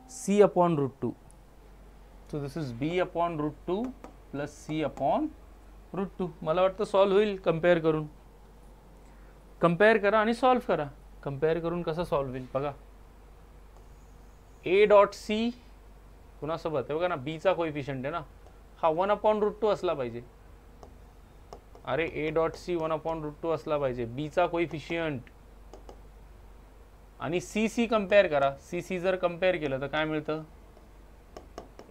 C upon root 2. So this is B upon root 2 plus C upon root 2. मला वाटतं सॉल्व्ह होईल कंपेअर करून. कंपेअर करा आणि सॉल्व्ह करा. कंपेअर करून कसं सॉल्व्ह होईल बघा. ए डॉट सी कुणासोबत आहे बघा ना, बीचा कोएफिशियंट आहे ना, हा 1 अपॉन रूट 2 असला पाहिजे. अरे A dot C 1 upon root 2 असला पाहिजे बीचा कोएफिशियंट. आणि सी कंपेअर करा. सी जर कंपेअर केलं तर काय मिळतं?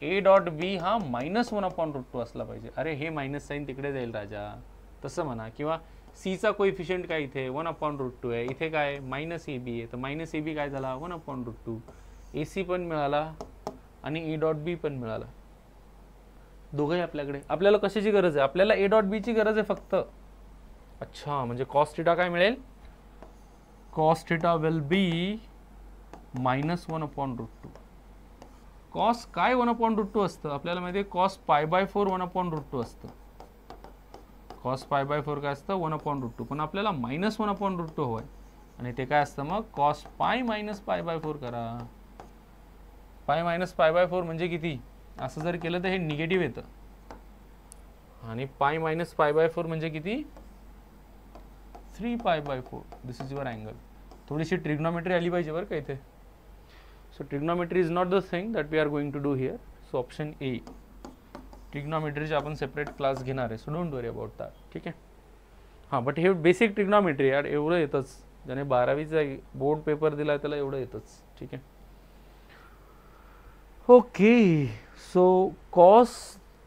ए डॉट बी हा -1 अपॉन रूट 2 असला पाहिजे. अरे हे मायनस साईन तिकडे जाईल राजा, तसं म्हणा. किंवा सीचा कोएफिशियंट काय इथे 1 अपॉन रूट 2 आहे, इथे काय मायनस ए बी आहे, तर मायनस ए बी काय झाला 1 अपॉन रूट 2. ए सी पण मिळाला आणि ए डॉट बी पण मिळाला. दोघंही आपल्याकडे. आपल्याला कशाची गरज आहे? आपल्याला ए डॉट बीची गरज आहे फक्त. अच्छा, म्हणजे कॉस थिटा काय मिळेल? Cos theta will be -1 upon root 2. Cos काय 1 अपॉन रूट 2 असतं? आपल्याला माहिती आहे कॉस π/4 1 अपॉन रूट 2 असतं. कॉस π/4 काय असतं? 1 अपॉन रूट 2. पण आपल्याला -1 अपॉन रूट 2 हवं आहे आणि ते काय असतं मग? कॉस π मायनस π/4 करा. π मायनस π/4 म्हणजे किती? असं जर केलं तर हे निगेटिव्ह येतं. आणि π मायनस π/4 म्हणजे किती? 3π/4. This is your angle. थोडीशी ट्रिग्नोमेट्री आली पाहिजे बरं का इथे. So trigonometry is not the thing that we are going to do here. So option A. ट्रिग्नोमेट्रीचे आपण सेपरेट क्लास घेणार आहे, so don't worry about that. ठीक आहे. हां, बट हे बेसिक ट्रिग्नोमेट्री यार एवढं येतंच. ज्याने 12वीचा बोर्ड पेपर दिला त्याला एवढं येतंच. ठीक आहे. Okay, so cos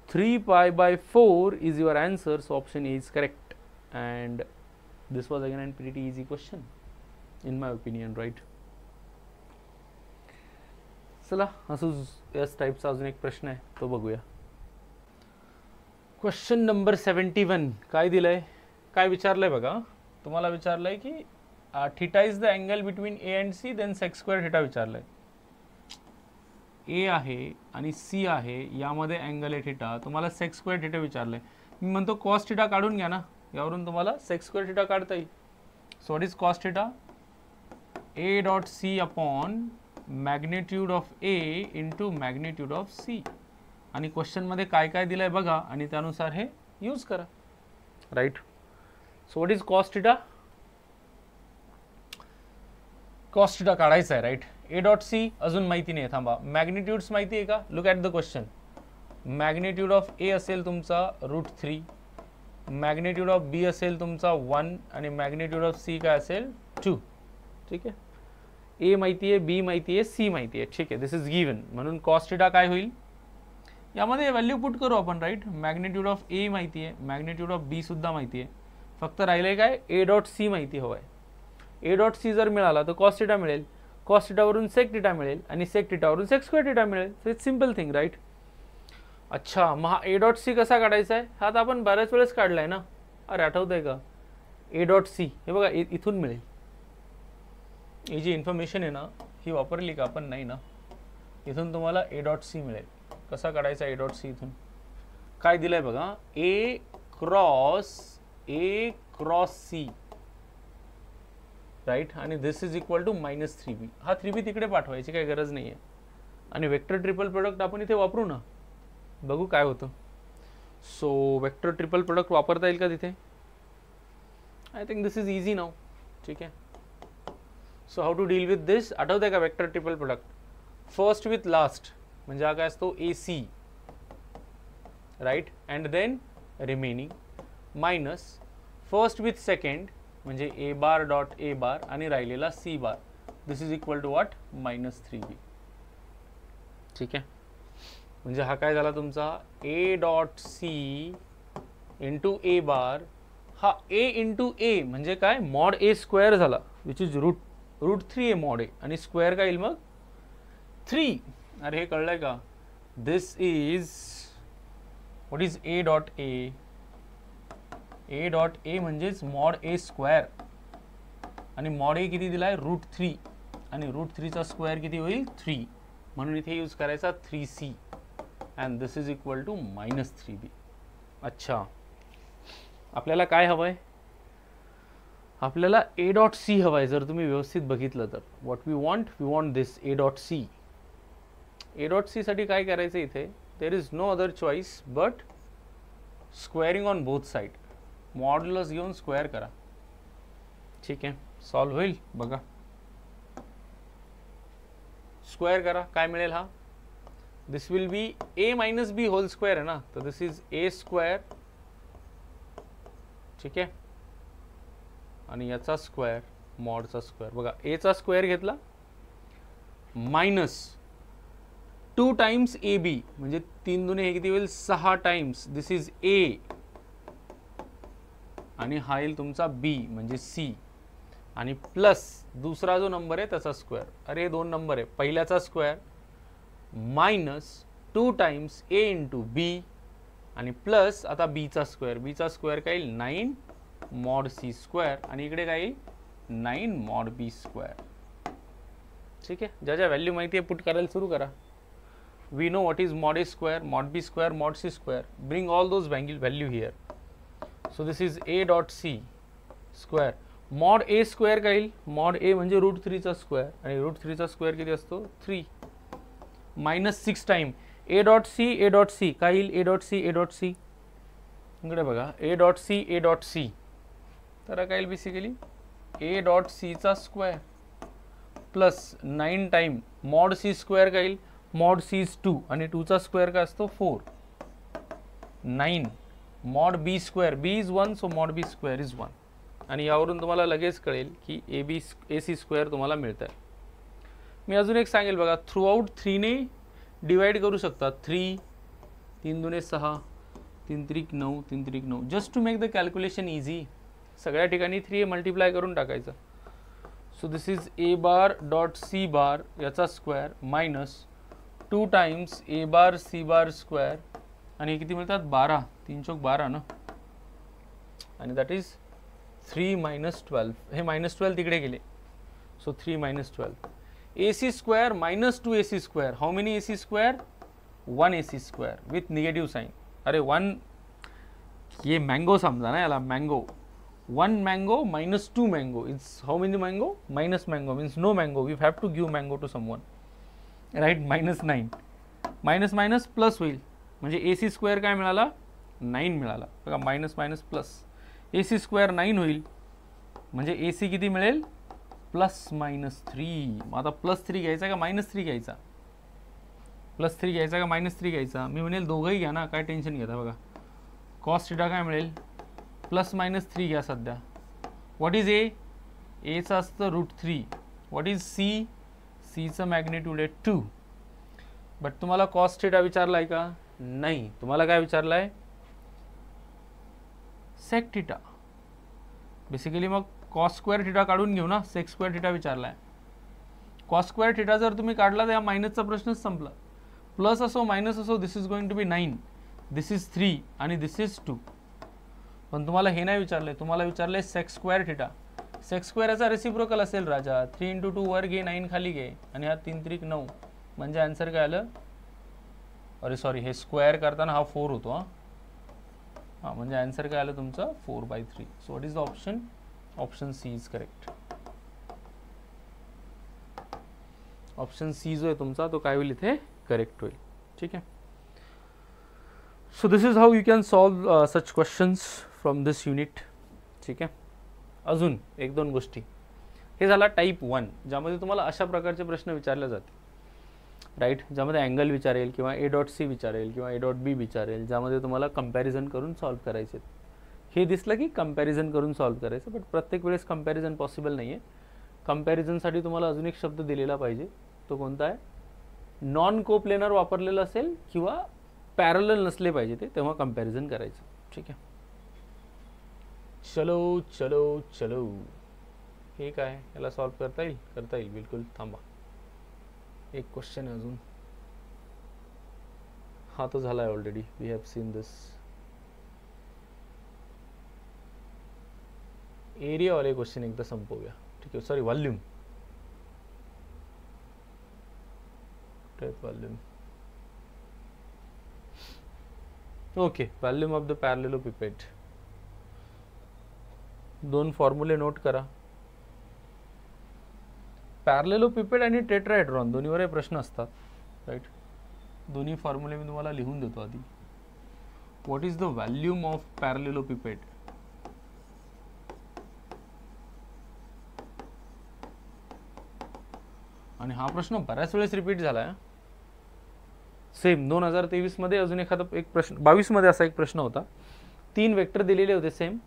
3π/4 is your answer. So option A is correct. And this was again a pretty easy question in my opinion, right? चला असंच याच टाईपचा अजून एक प्रश्न आहे तो बघूया. Question number 71. काय दिलंय? काय विचारलंय बघा. तुम्हाला विचारलंय की theta is the angle between A and C, then sec square theta विचारलंय. ए आहे आणि सी आहे, यामध्ये अँगल आहे थिटा. तुम्हाला सेक स्क्वेअर थिटा विचारलंय. मी म्हणतो कॉस थिटा काढून घ्या ना, यावरून तुम्हाला सेक स्क्वेअर थिटा काढता येईल. So what is cos theta? A dot C upon magnitude of A into magnitude of C. आणि क्वेश्चनमध्ये काय काय दिलंय बघा आणि त्यानुसार हे यूज करा. Right. So what is cos theta? Cos theta काढायचा आहे. राईट. ए डॉट सी अजून माहिती नाही. थांबा, मॅग्निट्यूड्स माहिती आहे का? Look at the question. Magnitude of A असेल तुमचा √3, मॅग्निट्यूड ऑफ बी असेल तुमचा 1 आणि मॅग्निट्यूड ऑफ सी काय असेल 2. ठीक आहे. ए माहिती आहे, बी माहिती आहे, सी माहिती आहे. ठीक आहे. This is given. म्हणून कॉस थिटा काय होईल? यामध्ये व्हॅल्यू पुट करू आपण. राईट. मॅग्निट्यूड ऑफ ए माहिती आहे, मॅग्निट्यूड ऑफ बी सुद्धा माहिती आहे. फक्त राहिले काय? ए डॉट सी माहिती हवं आहे. ए डॉट सी जर मिळाला तर कॉस थिटा मिळेल, कॉस थिटावरून सेक थिटा मिळेल आणि सेक थिटावरून सेक स्क्वेअर थिटा मिळेल. So it's simple thing. Right. अच्छा, मग हा ए डॉट सी कसा काढायचा आहे? हा तर आपण बऱ्याच वेळेस काढला आहे ना. अरे आठवत आहे का? ए डॉट सी हे बघा इथून मिळेल. ही जी इन्फॉर्मेशन आहे ना ही वापरली का आपण? नाही ना. इथून तुम्हाला ए डॉट सी मिळेल. कसा काढायचा ए डॉट सी? इथून काय दिलंय बघा, ए क्रॉस सी, राईट. आणि this is equal to -3b. हा 3b तिकडे पाठवायची काही गरज नाही आहे. आणि वेक्टर ट्रिपल प्रोडक्ट आपण इथे वापरू ना, बघू काय होतं. सो वेक्टर ट्रिपल प्रोडक्ट वापरता येईल का तिथे? I think this is easy now. ठीक आहे. So how to deal with this? आठवतंय का vector triple product? First with last म्हणजे हा काय असतो? A C, right. And then remaining minus first with second म्हणजे A bar dot A bar आणि राहिलेला C bar. This is equal to what? -3b. ठीक आहे. म्हणजे हा काय झाला तुमचा? A dot C into A bar. हा ए इंटू ए म्हणजे काय? मॉड ए स्क्वेअर झाला, which is root 3 A mod A. आणि स्क्वेअर काय येईल मग? 3. अरे हे कळलंय का? This is what is A dot A? A dot A म्हणजेच मॉड ए स्क्वेअर. आणि मॉड ए किती दिलाय? √3. आणि √3चा स्क्वेअर किती होईल? 3. म्हणून इथे यूज करायचा 3c. And this is equal to -3b. अच्छा, आपल्याला काय हवंय? आपल्याला ए डॉट सी हवंय. जर तुम्ही व्यवस्थित बघितलं तर what we want this A dot C. A dot C साठी काय करायचं इथे? There is no other choice but squaring on both side. Modulus घेऊन स्क्वेअर करा. ठीक आहे, सॉल्व होईल. बघा, स्क्वेअर करा, काय मिळेल? हा this will be A minus B whole square आहे ना, तर दिस इज ए स्क्वेअर. ठीक आहे. आणि याचा स्क्वेअर मॉडचा स्क्वेअर. बघा, ए चा स्क्वेअर घेतला मायनस 2 टाइम्स ए बी म्हणजे 3 दुने हे किती होईल? 6 टाइम्स. दिस इज ए आणि हा येईल तुमचा बी म्हणजे सी. आणि प्लस दुसरा जो नंबर आहे त्याचा स्क्वेअर. अरे हे 2 नंबर आहे, पहिल्याचा स्क्वेअर मायनस 2 टाइम्स ए इंटू बी आणि प्लस आता बीचा स्क्वेअर. बीचा स्क्वेअर काय येईल? 9 मॉड सी स्क्वेअर. आणि इकडे काय येईल? 9 मॉड बी स्क्वेअर. ठीक आहे. ज्या ज्या व्हॅल्यू माहिती आहे पुट करायला सुरू करा. We know what is mod A square, mod B square, mod C square. Bring all those value here. So this is A dot C square. Mod A square काय येईल? मॉड ए म्हणजे √3चा square. आणि √3चा square किती असतो? 3 minus 6 time A dot C काय येईल? ए dot C इकडे बघा, ए डॉट सी तर काय येईल? बेसिकली ए डॉट सीचा square plus 9 time mod C square काय येईल? मॉड सी इज 2 आणि 2चा स्क्वेअर काय असतो? 4. 9 mod B square. B is 1 so mod B square is 1. आणि यावरून तुम्हाला लगेच कळेल की ए सी स्क्वेअर तुम्हाला मिळत आहे. मी अजून एक सांगेल बघा, थ्रू आउट 3 ने डिवाइड करू शकता. 3 3 दुने 6 3 त्रिक 9 3 त्रिक 9. Just to make the calculation easy सगळ्या ठिकाणी 3 मल्टिप्लाय करून टाकायचं. So this is A bar dot C bar याचा square minus 2 times A bar C bar square. आणि हे किती मिळतात? 12. 3 चौक 12 ना. आणि दॅट इज 3 मायनस 12. हे -12 तिकडे गेले. So 3 minus 12. A C square minus 2 A C square. How many A C square? 1 A C square with negative sign. अरे 1 ये मँगो समजा ना याला. Mango 1 mango minus 2 mango is how many mango? Minus mango means no mango. We have to give mango to someone, right. -9 minus minus plus होईल म्हणजे ए C square काय मिळाला? 9 मिळाला. बघा, मायनस मायनस प्लस. ए सी स्क्वेअर 9 होईल म्हणजे ए C किती मिळेल? +3. मग आता +3 घ्यायचा का -3 घ्यायचा? +3 घ्यायचा का -3 घ्यायचा? मी म्हणेल दोघंही घ्या ना, काय टेन्शन घेता. बघा, कॉस थिटा काय मिळेल? +-3 घ्या सध्या. What is A? एचं असतं √3. What is C? सीचं मॅग्निट्यूड आहे 2. बट तुम्हाला कॉस थिटा विचारला आहे का? नाही. तुम्हाला काय विचारलं आहे? Sec theta. बेसिकली मग कॉस स्क्वेअर थिटा काढून घेऊ ना. सेक स्क्वेअर थिटा विचारला आहे. कॉस स्क्वेअर थिटा जर तुम्ही काढला तर या मायनसचा प्रश्नच संपला. प्लस असो मायनस असो, this is going to be 9, this is 3 आणि दिस इज 2. पण तुम्हाला हे नाही विचारलंय. तुम्हाला विचारलंय sec square theta. Sec square याचा रेसिप्रोकल असेल राजा. 3 × 2 वर घे, 9 खाली घे आणि हा 3 3 9 म्हणजे आन्सर काय आलं. अरे सॉरी, हे स्क्वेअर करताना हा 4 होतो. हां म्हणजे आन्सर काय आलं तुमचं 4/3. So what is the option. Option C is correct. Option C जो आहे तुमचा तो काय होईल इथे करेक्ट होईल. ठीक आहे. So this is how you can solve such questions from this unit. ठीक आहे. अजून 1-2 गोष्टी. हे झाला टाईप 1 ज्यामध्ये तुम्हाला अशा प्रकारचे प्रश्न विचारले जाते राईट, ज्यामध्ये अँगल विचारेल किंवा A.C विचारेल किंवा A.B विचारेल, ज्यामध्ये तुम्हाला कंपॅरिझन करून सॉल्व करायचे. हे दिसलं की कंपॅरिझन करून सॉल्व करायचं, बट प्रत्येक वेळेस कंपॅरिझन पॉसिबल नाही आहे. कंपॅरिझनसाठी तुम्हाला अजून एक शब्द दिलेला पाहिजे. तो कोणता आहे. नॉन कोप्लेनर वापरलेलं असेल किंवा पॅरलल नसले पाहिजे ते, तेव्हा कंपॅरिझन करायचं. ठीक आहे. चलो चलो चलो. हे काय, याला सॉल्व करता येईल. करता येईल बिलकुल. थांबा, एक क्वेश्चन आहे अजून. हा तो झाला आहे already. We have seen this. Area वाले क्वेश्चन एकदा संपवूया. ठीक आहे. Sorry, volume. Volume. Okay. Volume of the parallelepiped. 2 फॉर्म्युले नोट करा. पॅरलेलोपिपेड आणि टेट्राहेड्रॉन दोन्हीवर हे प्रश्न असतात राईट. दोन्ही फॉर्म्युले मी तुम्हाला लिहून देतो आधी. What is the volume of parallelepiped. आणि हा प्रश्न बऱ्याच वेळेस रिपीट झाला आहे. सेम 2023 मध्ये अजून एखादा एक प्रश्न, 22 मध्ये असा एक प्रश्न होता. 3 वेक्टर दिलेले होते सेम,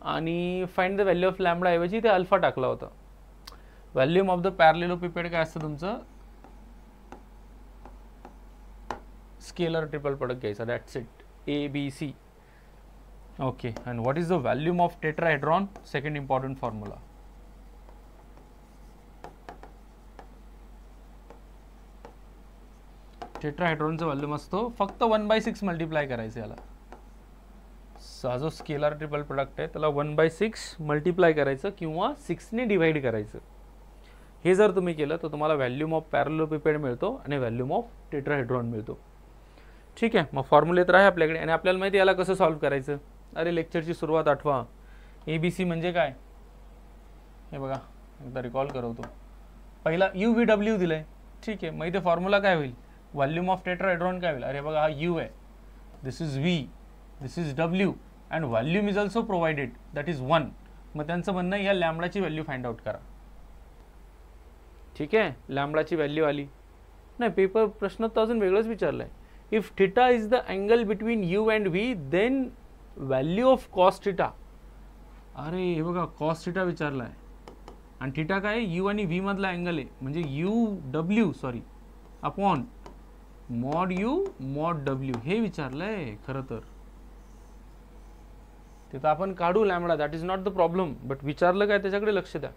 आणि find the value of lambda ऐवजी ते अल्फा टाकला होता. व्हॉल्यूम ऑफ द पॅरलेलोपिपेड काय असतं तुमचं. स्केलर ट्रिपल प्रोडक्ट घ्यायचा. That's it. ABC. Okay. And what is the volume of tetrahedron. Second important formula. टेट्राहेड्रॉनचा व्हॉल्यूम असतो फक्त 1/6 मल्टिप्लाय करायचं याला. हा जो स्केलर ट्रिपल प्रोडक्ट आहे त्याला 1/6 मल्टिप्लाय करायचं किंवा 6 ने डिवाइड करायचं. हे जर तुम्ही केलं तर तुम्हाला व्हॉल्यूम ऑफ पॅरलेलोपिपेड मिळतो आणि व्हॉल्यूम ऑफ टेट्राहेड्रॉन मिळतो. ठीक आहे. मग फॉर्म्युले तर आहे आपल्याकडे, आणि आपल्याला माहिती याला कसं सॉल्व करायचं. अरे लेक्चरची सुरुवात आठवा. ABC म्हणजे काय हे बघा, एकदा रिकॉल करवतो. पहिला UVW दिलंय. ठीक आहे. मग इथे फॉर्म्युला काय होईल. व्हॉल्यूम ऑफ टेट्राहेड्रॉन काय होईल. अरे बघा, हा U आहे, this is V, this is W, and volume is also provided, that is 1. मग त्यांचं म्हणणं या लॅम्बडाची व्हॅल्यू फाइंड आउट करा. ठीक आहे. लॅम्बडाची व्हॅल्यू आली नाही. पेपर प्रश्न तर अजून वेगळंच विचारलंय. If theta is the angle between U and V, then value of cos theta. अरे हे बघा, कॉस थिटा विचारलाय, आणि थिटा काय U आणि V मधला अँगल आहे, म्हणजे UW sorry upon mod U mod W हे विचारलंय. खरं तर ते तर आपण काढू lambda, that is not the problem, but विचारलं काय त्याच्याकडे लक्ष द्या.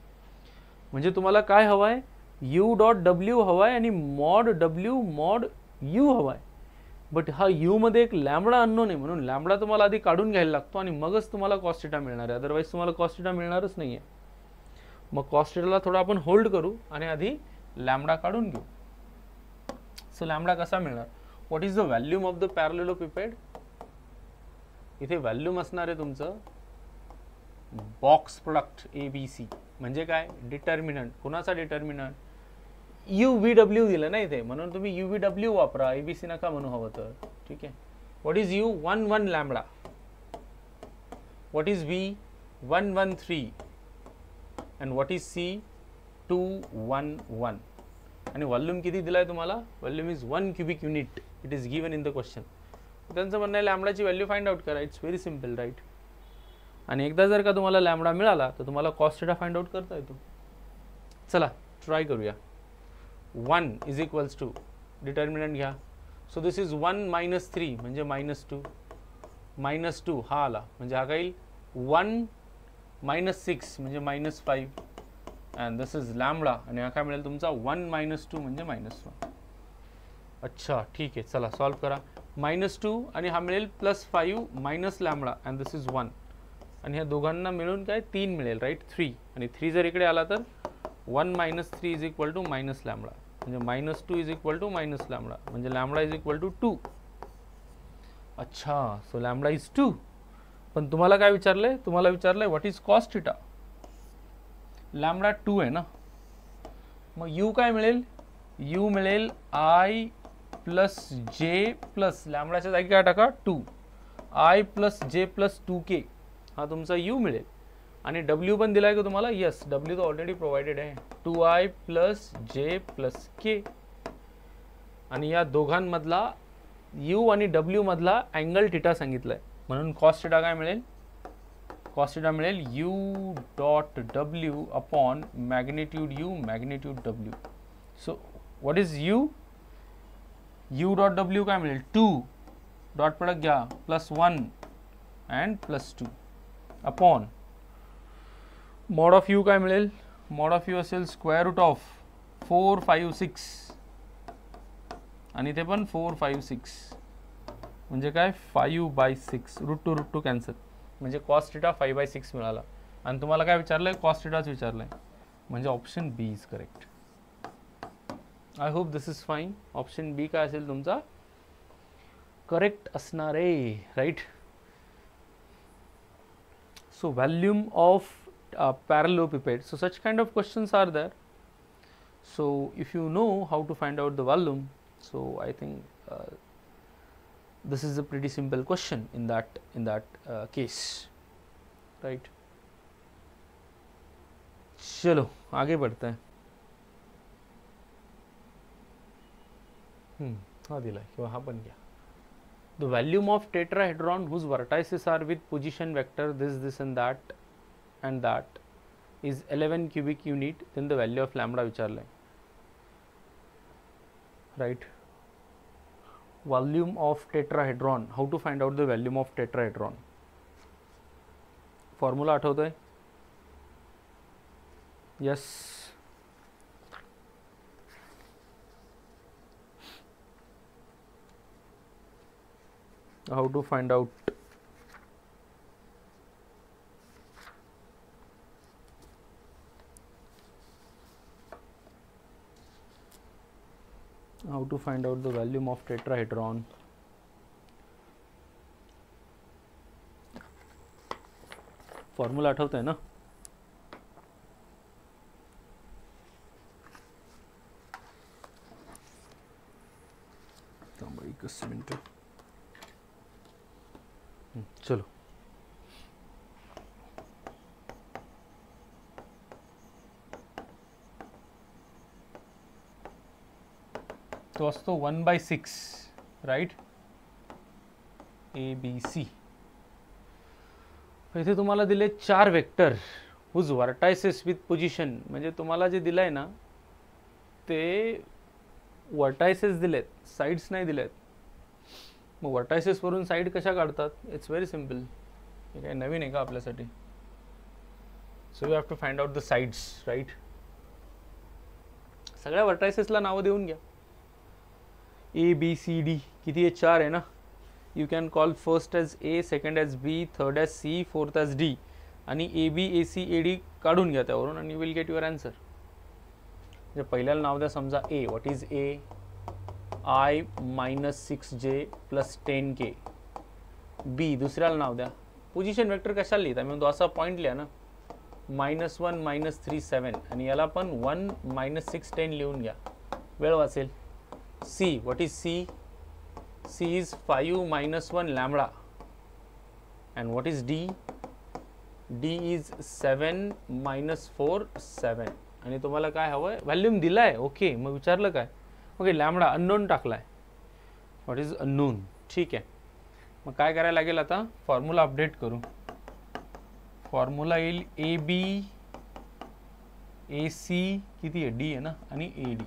म्हणजे तुम्हाला काय हवंय. U.W हवाय आणि मॉड W मॉड U हवाय. बट हा U मध्ये एक लॅम्बडा अननोन आहे, म्हणून लॅम्बडा तुम्हाला आधी काढून घ्यायला लागतो आणि मगच तुम्हाला कॉस थिटा मिळणार आहे. अदरवाईज तुम्हाला कॉस थिटा मिळणारच नाहीये. मग कॉस थिटाला थोडा आपण होल्ड करू आणि आधी लॅम्बडा काढून घेऊ. सो लॅम्बडा कसा मिळणार. What is the volume of the parallelepiped. इथे व्हॉल्यूम असणार आहे तुमचं बॉक्स प्रोडक्ट ABC. म्हणजे काय. डिटर्मिनंट. कुणाचा डिटर्मिनंट. UVW दिलं ना इथे, म्हणून तुम्ही UVW वापरा, ABC नका म्हणू हवं तर. ठीक आहे. What is U 1 lambda. What is V 1 and what is C 2 1 आणि व्हॉल्यूम किती दिलाय तुम्हाला. Volume is 1 cubic unit. It is given in the question. त्यांचं म्हणणं आहे लॅम्बडाची व्हॅल्यू फाइंड आउट करा. It's very simple right. आणि एकदा जर का तुम्हाला लॅम्बडा मिळाला तर तुम्हाला कॉस थिटा फाइंड आउट करता येतो. चला ट्राय करूया. 1 इज इक्वल्स टू डिटर्मिनंट घ्या. सो दिस इज 1 - 3 म्हणजे -2. -2 हा आला म्हणजे हा काही 1 - 6 म्हणजे -5 अँड दिस इज लॅम्बडा, आणि हा काय मिळेल तुमचा 1 - 2 म्हणजे -1. अच्छा ठीक आहे. चला सॉल्व करा. -2 आणि हा मिळेल +5 minus lambda and this is 1 आणि ह्या दोघांना मिळून काय 3 मिळेल, राईट, 3. आणि 3 जर इकडे आला तर 1 - 3 is equal to minus lambda, म्हणजे -2 is equal to minus lambda, म्हणजे लॅमडा इज इक्वल टू 2. अच्छा, सो लॅमडा इज 2. पण तुम्हाला काय विचारलंय, तुम्हाला विचारलंय what is cos theta. Lambda 2 आहे ना, मग यू काय मिळेल, यू मिळेल I प्लस जे प्लस लॅमडाच्या जागी काय टाका 2, I प्लस जे प्लस 2k, हा तुमचा यू मिळेल. आणि डब्ल्यू पण दिलाय का तुम्हाला, यस, डब्ल्यू तर ऑलरेडी प्रोव्हाइडेड आहे, 2I प्लस जे प्लस के. आणि या दोघांमधला यू आणि डब्ल्यू मधला अँगल थिटा सांगितलाय, म्हणून कॉस थिटा काय मिळेल, कॉस थिटा मिळेल U dot W upon magnitude you magnitude W. So what is you, U dot W काय मिळेल 2 डॉट प्रोडक्ट घ्या +1 and +2 upon mod of you काय मिळेल, मॉड ऑफ यू असेल स्क्वेअर रूट ऑफ 4, 5, 6 आणि ते पण 4, 5, 6 म्हणजे काय 5/6, √2 कॅन्सल, म्हणजे कॉस थिटा 5/6 मिळाला. आणि तुम्हाला काय विचारलंय, कॉस थिटाच विचारलंय, म्हणजे option B is correct. I hope this is fine. Option B काय असेल तुमचा करेक्ट असणार आहे, right. So volume of parallelepiped, so such kind of questions are there. So if you know how to find out the volume, so I think this is a pretty simple question in that case, right. चलो आगे बढ़ते हैं. हाँ दिला है किंवा हा पण घ्या. The volume of tetrahedron whose vertices are with position vector this and that is 11 cubic unit, then the value of lambda विचारलं आहे, right. Volume of tetrahedron, how to find out the volume of tetrahedron, formula आठवतोय, yes. How to find out, how to find out the volume of tetrahedron. Formula आठवतोय ना, एकच minute. चलो तो असतो 1/6, right, ABC. इथे तुम्हाला दिले 4 vector whose vertices with position, म्हणजे तुम्हाला जे दिलंय ना ते वर्टायसेस दिलेत, साइड्स नाही दिलेत. मग वर्टायसेस वरून साइड कशा काढतात, इट्स व्हेरी सिम्पल, हे काही नवीन आहे का आपल्यासाठी. So you have to find out the sides, right. सगळ्या वर्टायसेसला नावं देऊन घ्या, ABCD किती आहे, 4 आहे ना. You can call first edge A, second edge B, third edge C, fourth edge D, आणि AB, AC, AD काढून घ्या त्यावरून आणि you will get your answer. म्हणजे पहिल्याला नाव द्या, समजा A, what is A, I -6J + 10K. B दुसऱ्याला नाव द्या, पोजिशन वेक्टर कशाला लिहिता, मी म्हणतो असा पॉईंट लिहा ना, -1 -3 7, आणि याला पण 1 -6 10 लिहून घ्या, वेळ वाचेल. C, what is C? C is 5 - 1 lambda. And what is D? D is 7 - 4 7. आणि तुम्हाला काय हवंय, व्हॉल्यूम दिलाय, ओके. मग विचारलं काय, ओके, लॅम्बडा अननोन टाकलाय, व्हॉट इज अननोन, ठीक आहे. मग काय करायला लागेल आता, फॉर्म्युला अपडेट करू. फॉर्म्युला येईल AB AC किती आहे, D आहे ना, आणि AD,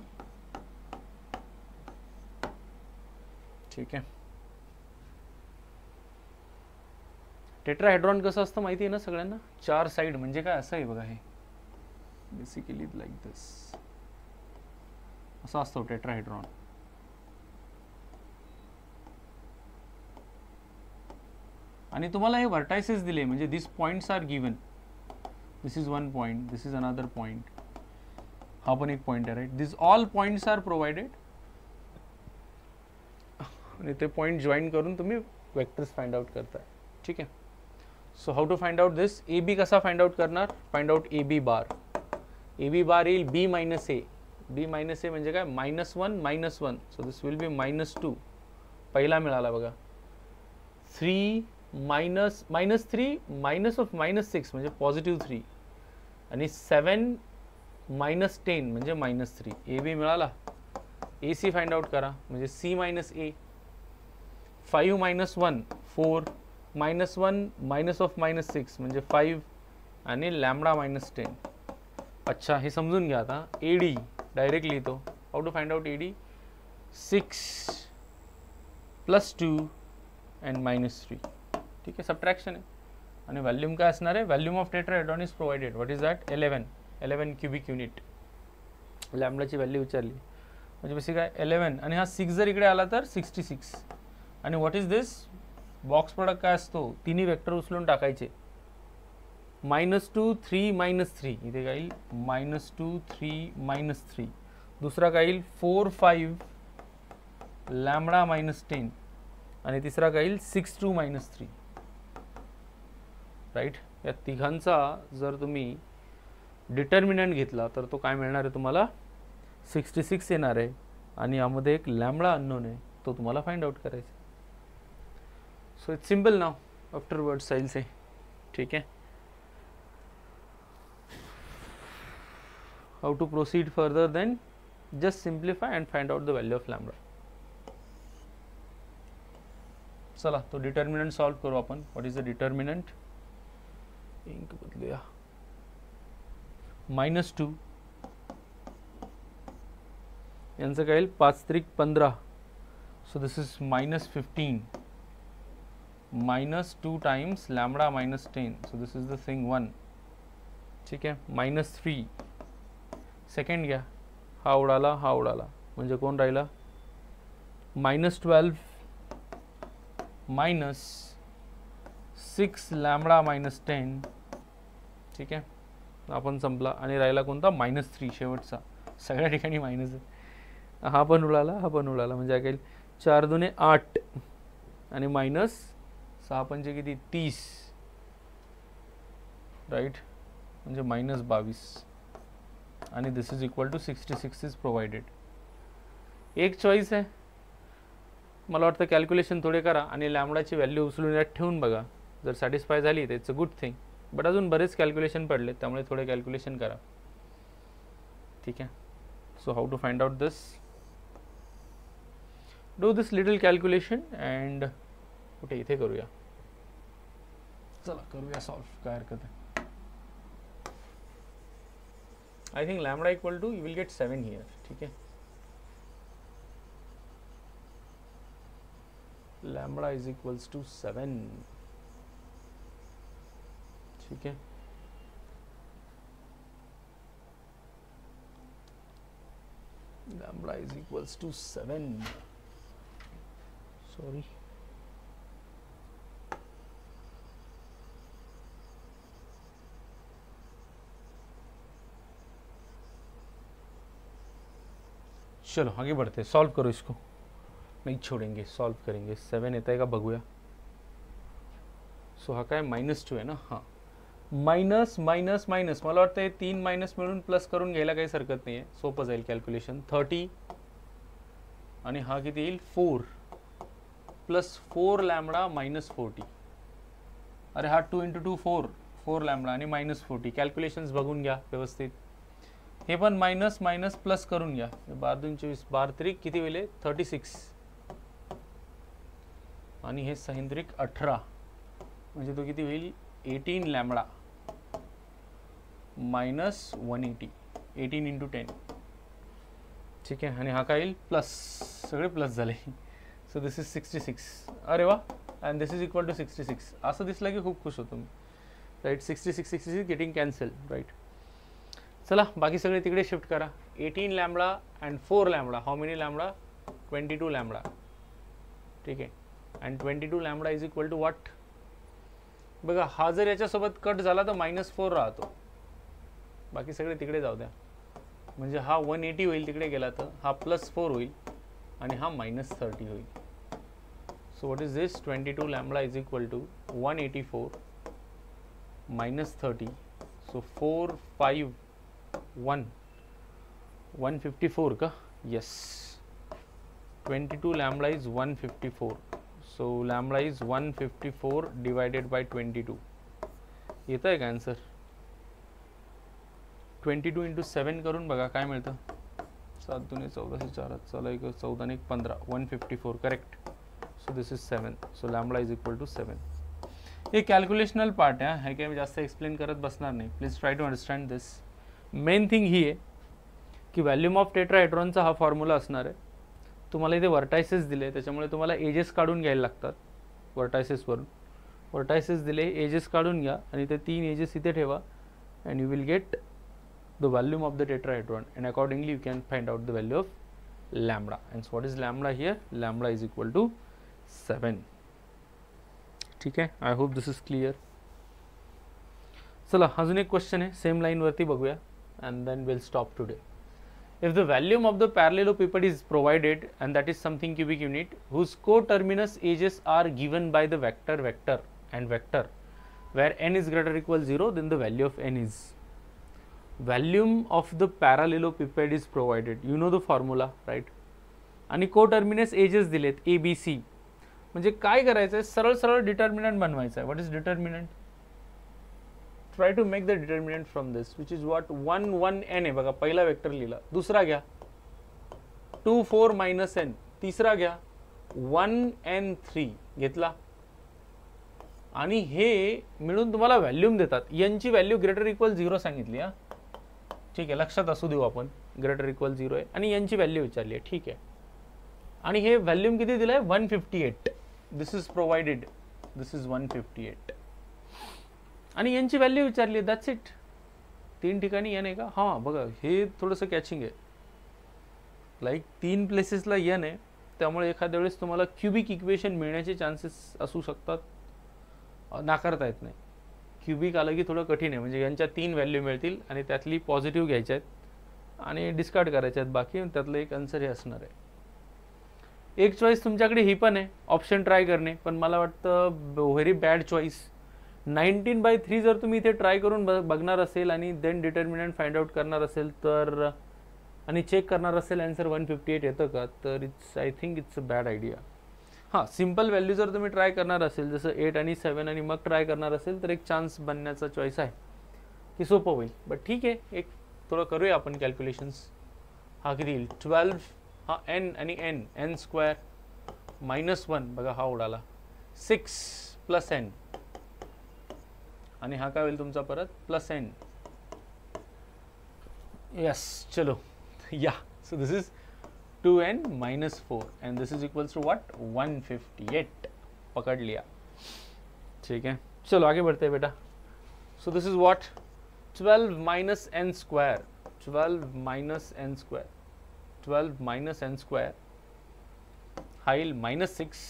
ठीक आहे. टेट्राहेड्रॉन कसं असतं माहिती आहे ना सगळ्यांना, 4 साइड म्हणजे काय असं आहे बघा, हे बेसिकली लाईक दिस, असा असतो टेट्राहेड्रॉन. आणि तुम्हाला हे व्हर्टायसेस दिले, म्हणजे this points are given. This is one point, this is another point, हा पण एक पॉइंट आहे, right. This all points are provided आणि ते पॉइंट जॉईन करून तुम्ही वेक्टर्स फाइंड आउट करताय. ठीक आहे. So how to find out this? A B कसा फाइंड आउट करणार? Find out A B bar. A B bar येईल बी मायनस ए. बी मायनस ए म्हणजे काय? -1 -1. सो दिस विल बी -2. पहिला मिळाला बघा. 3 -3 मायनस ऑफ -6 म्हणजे +3 आणि 7 -10 म्हणजे -3. ए बी मिळाला. ए सी फाइंड आउट करा म्हणजे C minus A. 5 -1 4 -1 minus of -6 म्हणजे 5 आणि लॅम्बडा -10. अच्छा, हे समजून घ्या आता. ए डी डायरेक्ट लिहितो. How to find out A D? 6 + 2 and -3. ठीक आहे, सबट्रॅक्शन आहे. आणि व्हॅल्यूम काय असणार आहे? Volume of tetrahedron is provided. What is that? 11 cubic unit. लॅम्बडाची व्हॅल्यू विचारली म्हणजे बेसिक काय? 11 आणि हा 6 जर इकडे आला तर 66. आणि what is this? Box product काय असतो? तिन्ही वेक्टर उचलून टाकायचे. -2 3 -3 इथे काय येईल? -2 3 -3. दुसरा काय येईल? 4 5 लॅम्बडा -10 आणि तिसरा काय येईल? 6 2 -3. राईट. या तिघांचा जर तुम्ही डिटर्मिनंट घेतला तर तो काय मिळणार आहे तुम्हाला? 66 येणार आहे. आणि यामध्ये एक लॅम्बडा अननोन आहे, तो तुम्हाला फाइंड आउट करायचा. So it's simple now. Afterwards I will say. ठीक है. How to proceed further? Then just simplify and find out the value of lambda. चला तो डिटर्मिनंट सॉल्व करू आपण. What is the determinant? Ink बदलूया. -2 यांचं काय येईल? 5 त्रिक 15. So this is -15 -2 times lambda -10. So this is the thing 1. ठीक आहे. -3 सेकंड घ्या. हा उडाला, हा उडाला म्हणजे कोण राहिला? -12 -6 लॅम्बडा -10. ठीक आहे, आपण संपला. आणि राहिला कोणता? -3 शेवटचा. सगळ्या ठिकाणी मायनस आहे. हा पण उडाला, हा पण उडाला म्हणजे काय? 4 दुने 8 आणि -6 पंचे किती? 30. राईट, म्हणजे -22. आणि this is equal to 66 is provided. एक चॉईस आहे. मला वाटतं कॅल्क्युलेशन थोडे करा आणि लॅम्बडाची व्हॅल्यू उचलून यात ठेवून बघा. जर सॅटिस्फाय झाली तर it's a good thing. But अजून बरेच कॅल्क्युलेशन पडले, त्यामुळे थोडे कॅल्क्युलेशन करा. ठीक आहे. So how to find out this? Do this little calculation and कुठे इथे करूया. चला करूया सॉल्व, काय हरकत आहे. I think lambda equal to, you will get 7 here. ठीक है. Lambda is equals to 7. ठीक है. Lambda is equals to 7. Sorry. चलो आगे बढ़ते, सॉल्व करो इसको, नहीं छोड़ेंगे, सॉल्व करेंगे. 7 येत आहे का बघूया. सो हा काय -2 आहे ना. हां, मायनस मायनस मायनस, मला वाटतं हे 3 मायनस मिळून प्लस करून घ्यायला काहीच हरकत नाही आहे. सोपं जाईल कॅल्क्युलेशन. 30 आणि हा किती येईल? 4 प्लस 4 लॅम्बडा -40. अरे हा 2 × 2 4 लॅम्बडा आणि -40. कॅल्क्युलेशन्स बघून घ्या व्यवस्थित. हे पण मायनस मायनस प्लस करून घ्या. 12 2 24, 12 त्रिक किती होईल? 36. आणि हे 6 त्रिक 18 म्हणजे तो किती होईल? 18 लॅम्बडा -180. 18 × 10. ठीक आहे. आणि हा काय येईल? प्लस, सगळे प्लस झाले. So this is 66. अरे वा. And this is equal to 66. असं दिसलं की खूप खुश होतो मी. राईट. 66 getting cancel. राईट. चला बाकी सगळे तिकडे शिफ्ट करा. 18 lambda and 4 lambda. How many lambda? 22 lambda. ठीक आहे. And 22 lambda is equal to what? बघा हा जर याच्यासोबत कट झाला तर -4 राहतो, बाकी सगळे तिकडे जाऊ द्या. म्हणजे हा 180 होईल, तिकडे गेला तर हा +4 होईल आणि हा -30 होईल. So what is this? 22 lambda is equal to 184 -30. So 4 5 1 154 का? Yes. 22 lambda is 154. So lambda is 154 divided by 22. येतं आहे का आन्सर? 22 × 7 करून बघा काय मिळतं. 7 × 2 = 14, 4 चला 1 14 1 15 154 correct. So this is 7. So lambda is equal to 7. हे कॅल्क्युलेशनल पार्ट आहे, हे काय मी जास्त एक्सप्लेन करत बसणार नाही. Please try to understand this. Main thing ही आहे की व्हॅल्यूम ऑफ टेट्राहेड्रॉनचा हा फॉर्म्युला असणार आहे. तुम्हाला इथे वर्टायसेस दिले, त्याच्यामुळे तुम्हाला एजेस काढून घ्यायला लागतात. वर्टायसेसवरून वर्टायसेस दिले, एजेस काढून घ्या आणि ते 3 एजेस इथे ठेवा and you will get the volume of the tetrahedron and accordingly you can find out the value of lambda. And what is lambda here? Lambda is equal to 7. ठीक आहे, I hope this is clear. चला अजून एक question आहे, same लाईनवरती बघूया and then will stop today. If the volume of the parallelepiped is provided and that is something cubic unit whose coterminous edges are given by the vector and vector where n is greater or equal 0, then the value of n is. Volume of the parallelepiped is provided. You know the formula, right? आणि coterminous edges दिलेत A B C. म्हणजे काय करायचं आहे? सरळ सरळ determinant बनवायचं आहे. What is determinant? Try to make the determinant from this, which is what 1 1 n आहे बघा. पहिला वेक्टर लिहिला, दुसरा घ्या 2 4 -n, तिसरा घ्या 1 n 3 घेतला आणि हे मिळून तुम्हाला व्हॅल्यूम देतात. यांची व्हॅल्यू ग्रेटर इक्वल 0 सांगितली. हा ठीक आहे, लक्षात असू देऊ आपण. ग्रेटर इक्वल 0 आहे आणि यांची व्हॅल्यू विचारली आहे. ठीक आहे, आणि हे व्हॅल्यूम किती दिलंय? 158. दिस इज प्रोव्हाइडेड. दिस इज 158 आणि यांची व्हॅल्यू विचारली. That's it. 3 ठिकाणी n आहे का? हां बघा, हे थोडंसं कॅचिंग आहे. लाईक 3 प्लेसेसला n आहे, त्यामुळे एखाद्या वेळेस तुम्हाला क्युबिक इक्वेशन मिळण्याचे चान्सेस असू शकतात, नाकारता येत नाही. क्युबिक आलं की थोडं कठीण आहे. म्हणजे यांच्या 3 व्हॅल्यू मिळतील आणि त्यातली पॉझिटिव्ह घ्यायच्या आहेत आणि डिस्कार्ड करायच्या आहेत. बाकी त्यातलं एक आन्सर हे असणार आहे. एक चॉईस तुमच्याकडे ही पण आहे, ऑप्शन ट्राय करणे, पण मला वाटतं व्हेरी बॅड चॉईस. 19/3 जर तुम्ही इथे ट्राय करून बघणार असेल आणि देन डिटर्मिनंट फाइंड आउट करणार असेल तर आणि चेक करणार असेल आन्सर 158 येतं का, तर I think it's a bad idea. हां, सिम्पल व्हॅल्यू जर तुम्ही ट्राय करणार असेल, जसं 8 आणि 7 आणि मग ट्राय करणार असेल, तर एक चान्स बनण्याचा चॉईस आहे की सोपं होईल. बट ठीक आहे, एक थोडं करूया आपण कॅल्क्युलेशन्स. हा किती येईल? 12. हा n आणि n² -1 बघा हा उडाला. 6 + n आणि हा काय होईल तुमचा परत +n. यस, चलो या. So this is 2n - 4 and this is equals to what? 158. पकड़ लिया. ठीक है, चलो आगे बढ़ते हैं बेटा. So this is what? 12 - n². 12 - n². 12 - n² हा येईल -6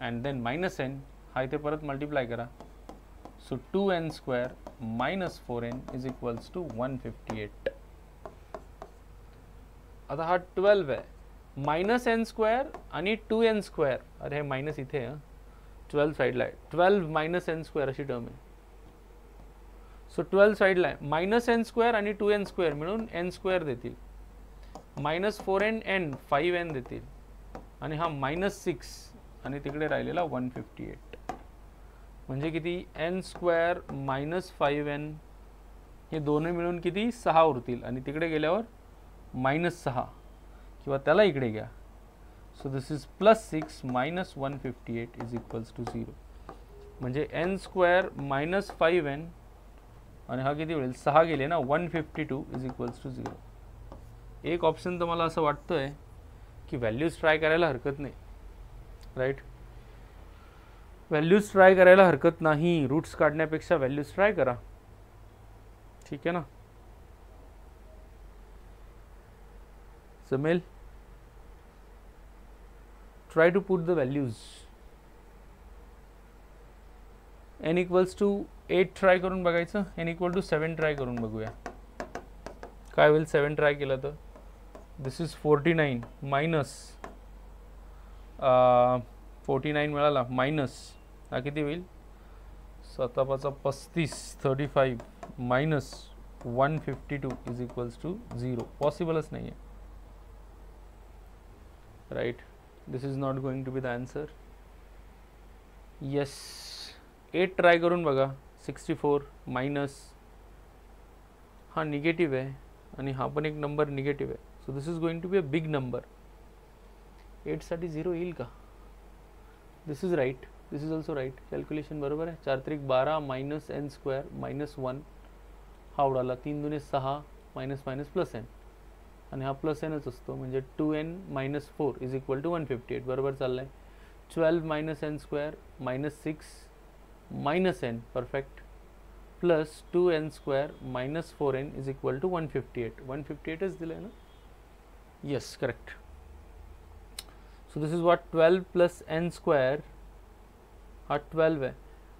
अँड देन -n. हा इथे परत मल्टिप्लाय करा. So 2n² - 4n is equals to 158. आता हा 12 आहे, -n² आणि 2n². अरे हे मायनस इथे आहे, 12 साईडला आहे. 12 - n² अशी टर्म आहे. सो 12 साईडला आहे, -n² आणि 2n² मिळून n² देतील. -4n n 5n देतील आणि हा -6 आणि तिकडे राहिलेला 158. म्हणजे किती? n² - 5n हे दोन्ही मिळून किती? 6 उरतील आणि तिकडे गेल्यावर -6 किंवा त्याला इकडे घ्या. So this is +6 - 158 is equals to 0. म्हणजे n² - 5n आणि हा किती होईल? 6 गेले ना, 152 इज इक्वल्स टू 0. एक ऑप्शन तर मला असं वाटतंय की व्हॅल्यूज ट्राय करायला हरकत नाही, राईट? व्हॅल्यूज ट्राय करायला हरकत नाही. रूट्स काढण्यापेक्षा व्हॅल्यूज ट्राय करा. ठीक आहे ना? जमेल? Try to put the values. n equals to 8 try करून बघायचं, n इक्वल टू 7 ट्राय करून बघूया काय होईल. 7 ट्राय केलं तर दिस इज 49 मायनस 49 मिळाला मायनस हा किती होईल 7×5 35 मायनस 152 इज इक्वल्स टू 0. पॉसिबलच नाही आहे, right. This is not going to be the answer. Yes 8 try करून बघा. 64 मायनस हा निगेटिव्ह आहे आणि हा पण एक नंबर निगेटिव्ह आहे. So this is going to be a big number. 8 साठी 0 येईल का. This is right, this is also right. Calculation बरोबर आहे. 4 त्रिक 12 मायनस n स्क्वेअर मायनस 1 हा उडाला. 3 दुने 6 मायनस मायनस प्लस n आणि हा प्लस nच असतो म्हणजे 2n minus 4 is equal to 158. बरोबर चाललाय. 12 minus n square minus 6 minus n perfect plus 2n square minus 4n is equal to 158. 158च दिलंय ना. Yes correct. So this is what 12 plus n square हा 12 आहे.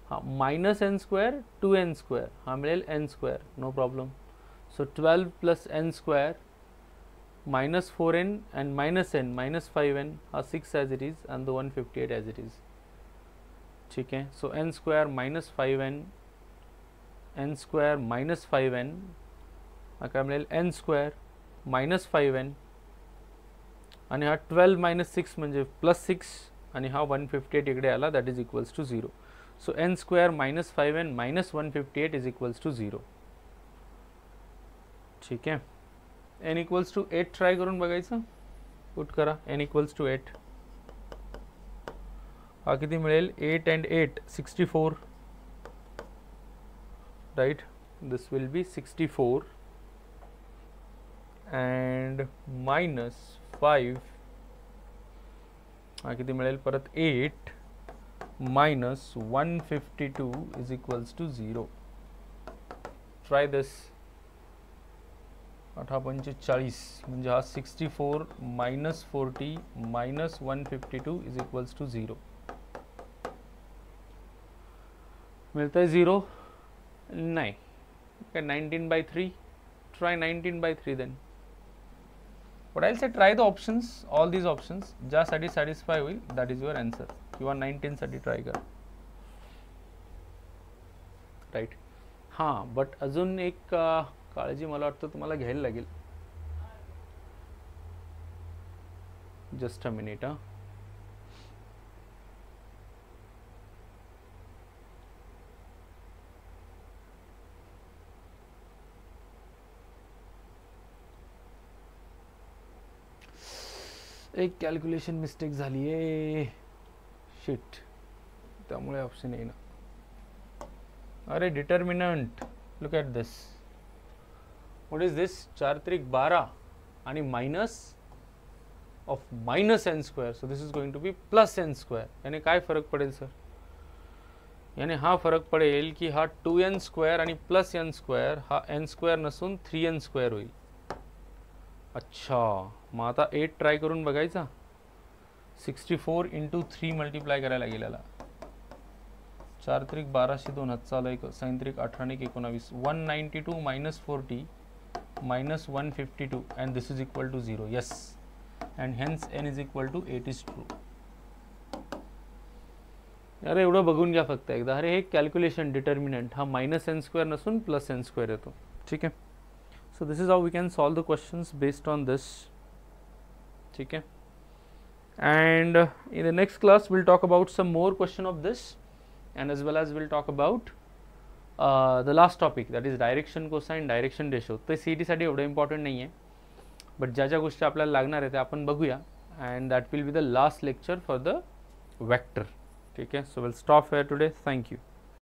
हा minus n square 2n square हा मिळेल n square. No problem. So 12 plus n square minus 4n and minus n minus 5n are 6 as it is and the 158 as it is. ठीक है. So n square minus 5n n square minus 5n काय मिळेल n square minus 5n आणि हा 12 minus 6 म्हणजे plus 6 आणि हा 158 इकडे आला that is equals to 0. So n square minus 5n minus 158 is equals to 0. ठीक है. n इक्वल्स टू 8 ट्राय करून बघायचं. पुट करा n इक्वल्स टू 8 हा किती मिळेल 8 and 8 64 right. This will be 64 and minus 5 हा किती मिळेल परत 8 minus 152 is equals to 0. Try this. 8×45 म्हणजे हा 64 minus 40 minus 152 is equals to 0. मिळतं आहे 0 नाही. 19/3. Try 19/3 then. But I say try the options all these options ज्यासाठी सॅटिस्फाय होईल दॅट इज युअर आन्सर. किंवा 19 साठी ट्राय करा. राईट. हां बट अजून एक काळजी मला वाटतं तुम्हाला घ्यायला लागेल. Just a minute. एक कॅल्क्युलेशन मिस्टेक झाली आहे. शिट. त्यामुळे ऑप्शन येईना. अरे determinant look at this. What is this? 4 त्रिक 12 आणि minus of minus n square. So this is going to be plus n square. याने काय फरक पडेल सर. याने हा फरक पडेल की हा 2n स्क्वेअर आणि प्लस n स्क्वेअर हा n स्क्वेअर नसून 3n स्क्वेअर होईल. अच्छा मग आता 8 ट्राय करून बघायचा. 64 इंटू 3 मल्टिप्लाय करायला लागेल याला. 4 त्रिक 12 2 हातचा आला 1 6 त्रिक 18 19 192 minus 40 minus 152 and this is equal to 0. Yes, and hence n is equal to 8 is true. अरे एवढं बघून घ्या फक्त एकदा. अरे हे कॅल्क्युलेशन डिटर्मिनंट हा मायनस n स्क्वेअर नसून प्लस n स्क्वेअर येतो. ठीक आहे. So this is how we can solve the questions based on this. ठीक आहे. and in the next class we'll talk about some more question of this and as well as we'll talk about the last topic that is direction cosine direction ratio. ते CET साठी एवढं important नाही आहे but ज्या ज्या गोष्टी आपल्याला लागणार आहे त्या आपण बघूया and that will be the last lecture for the vector. ठीक आहे. So we'll stop here today. Thank you.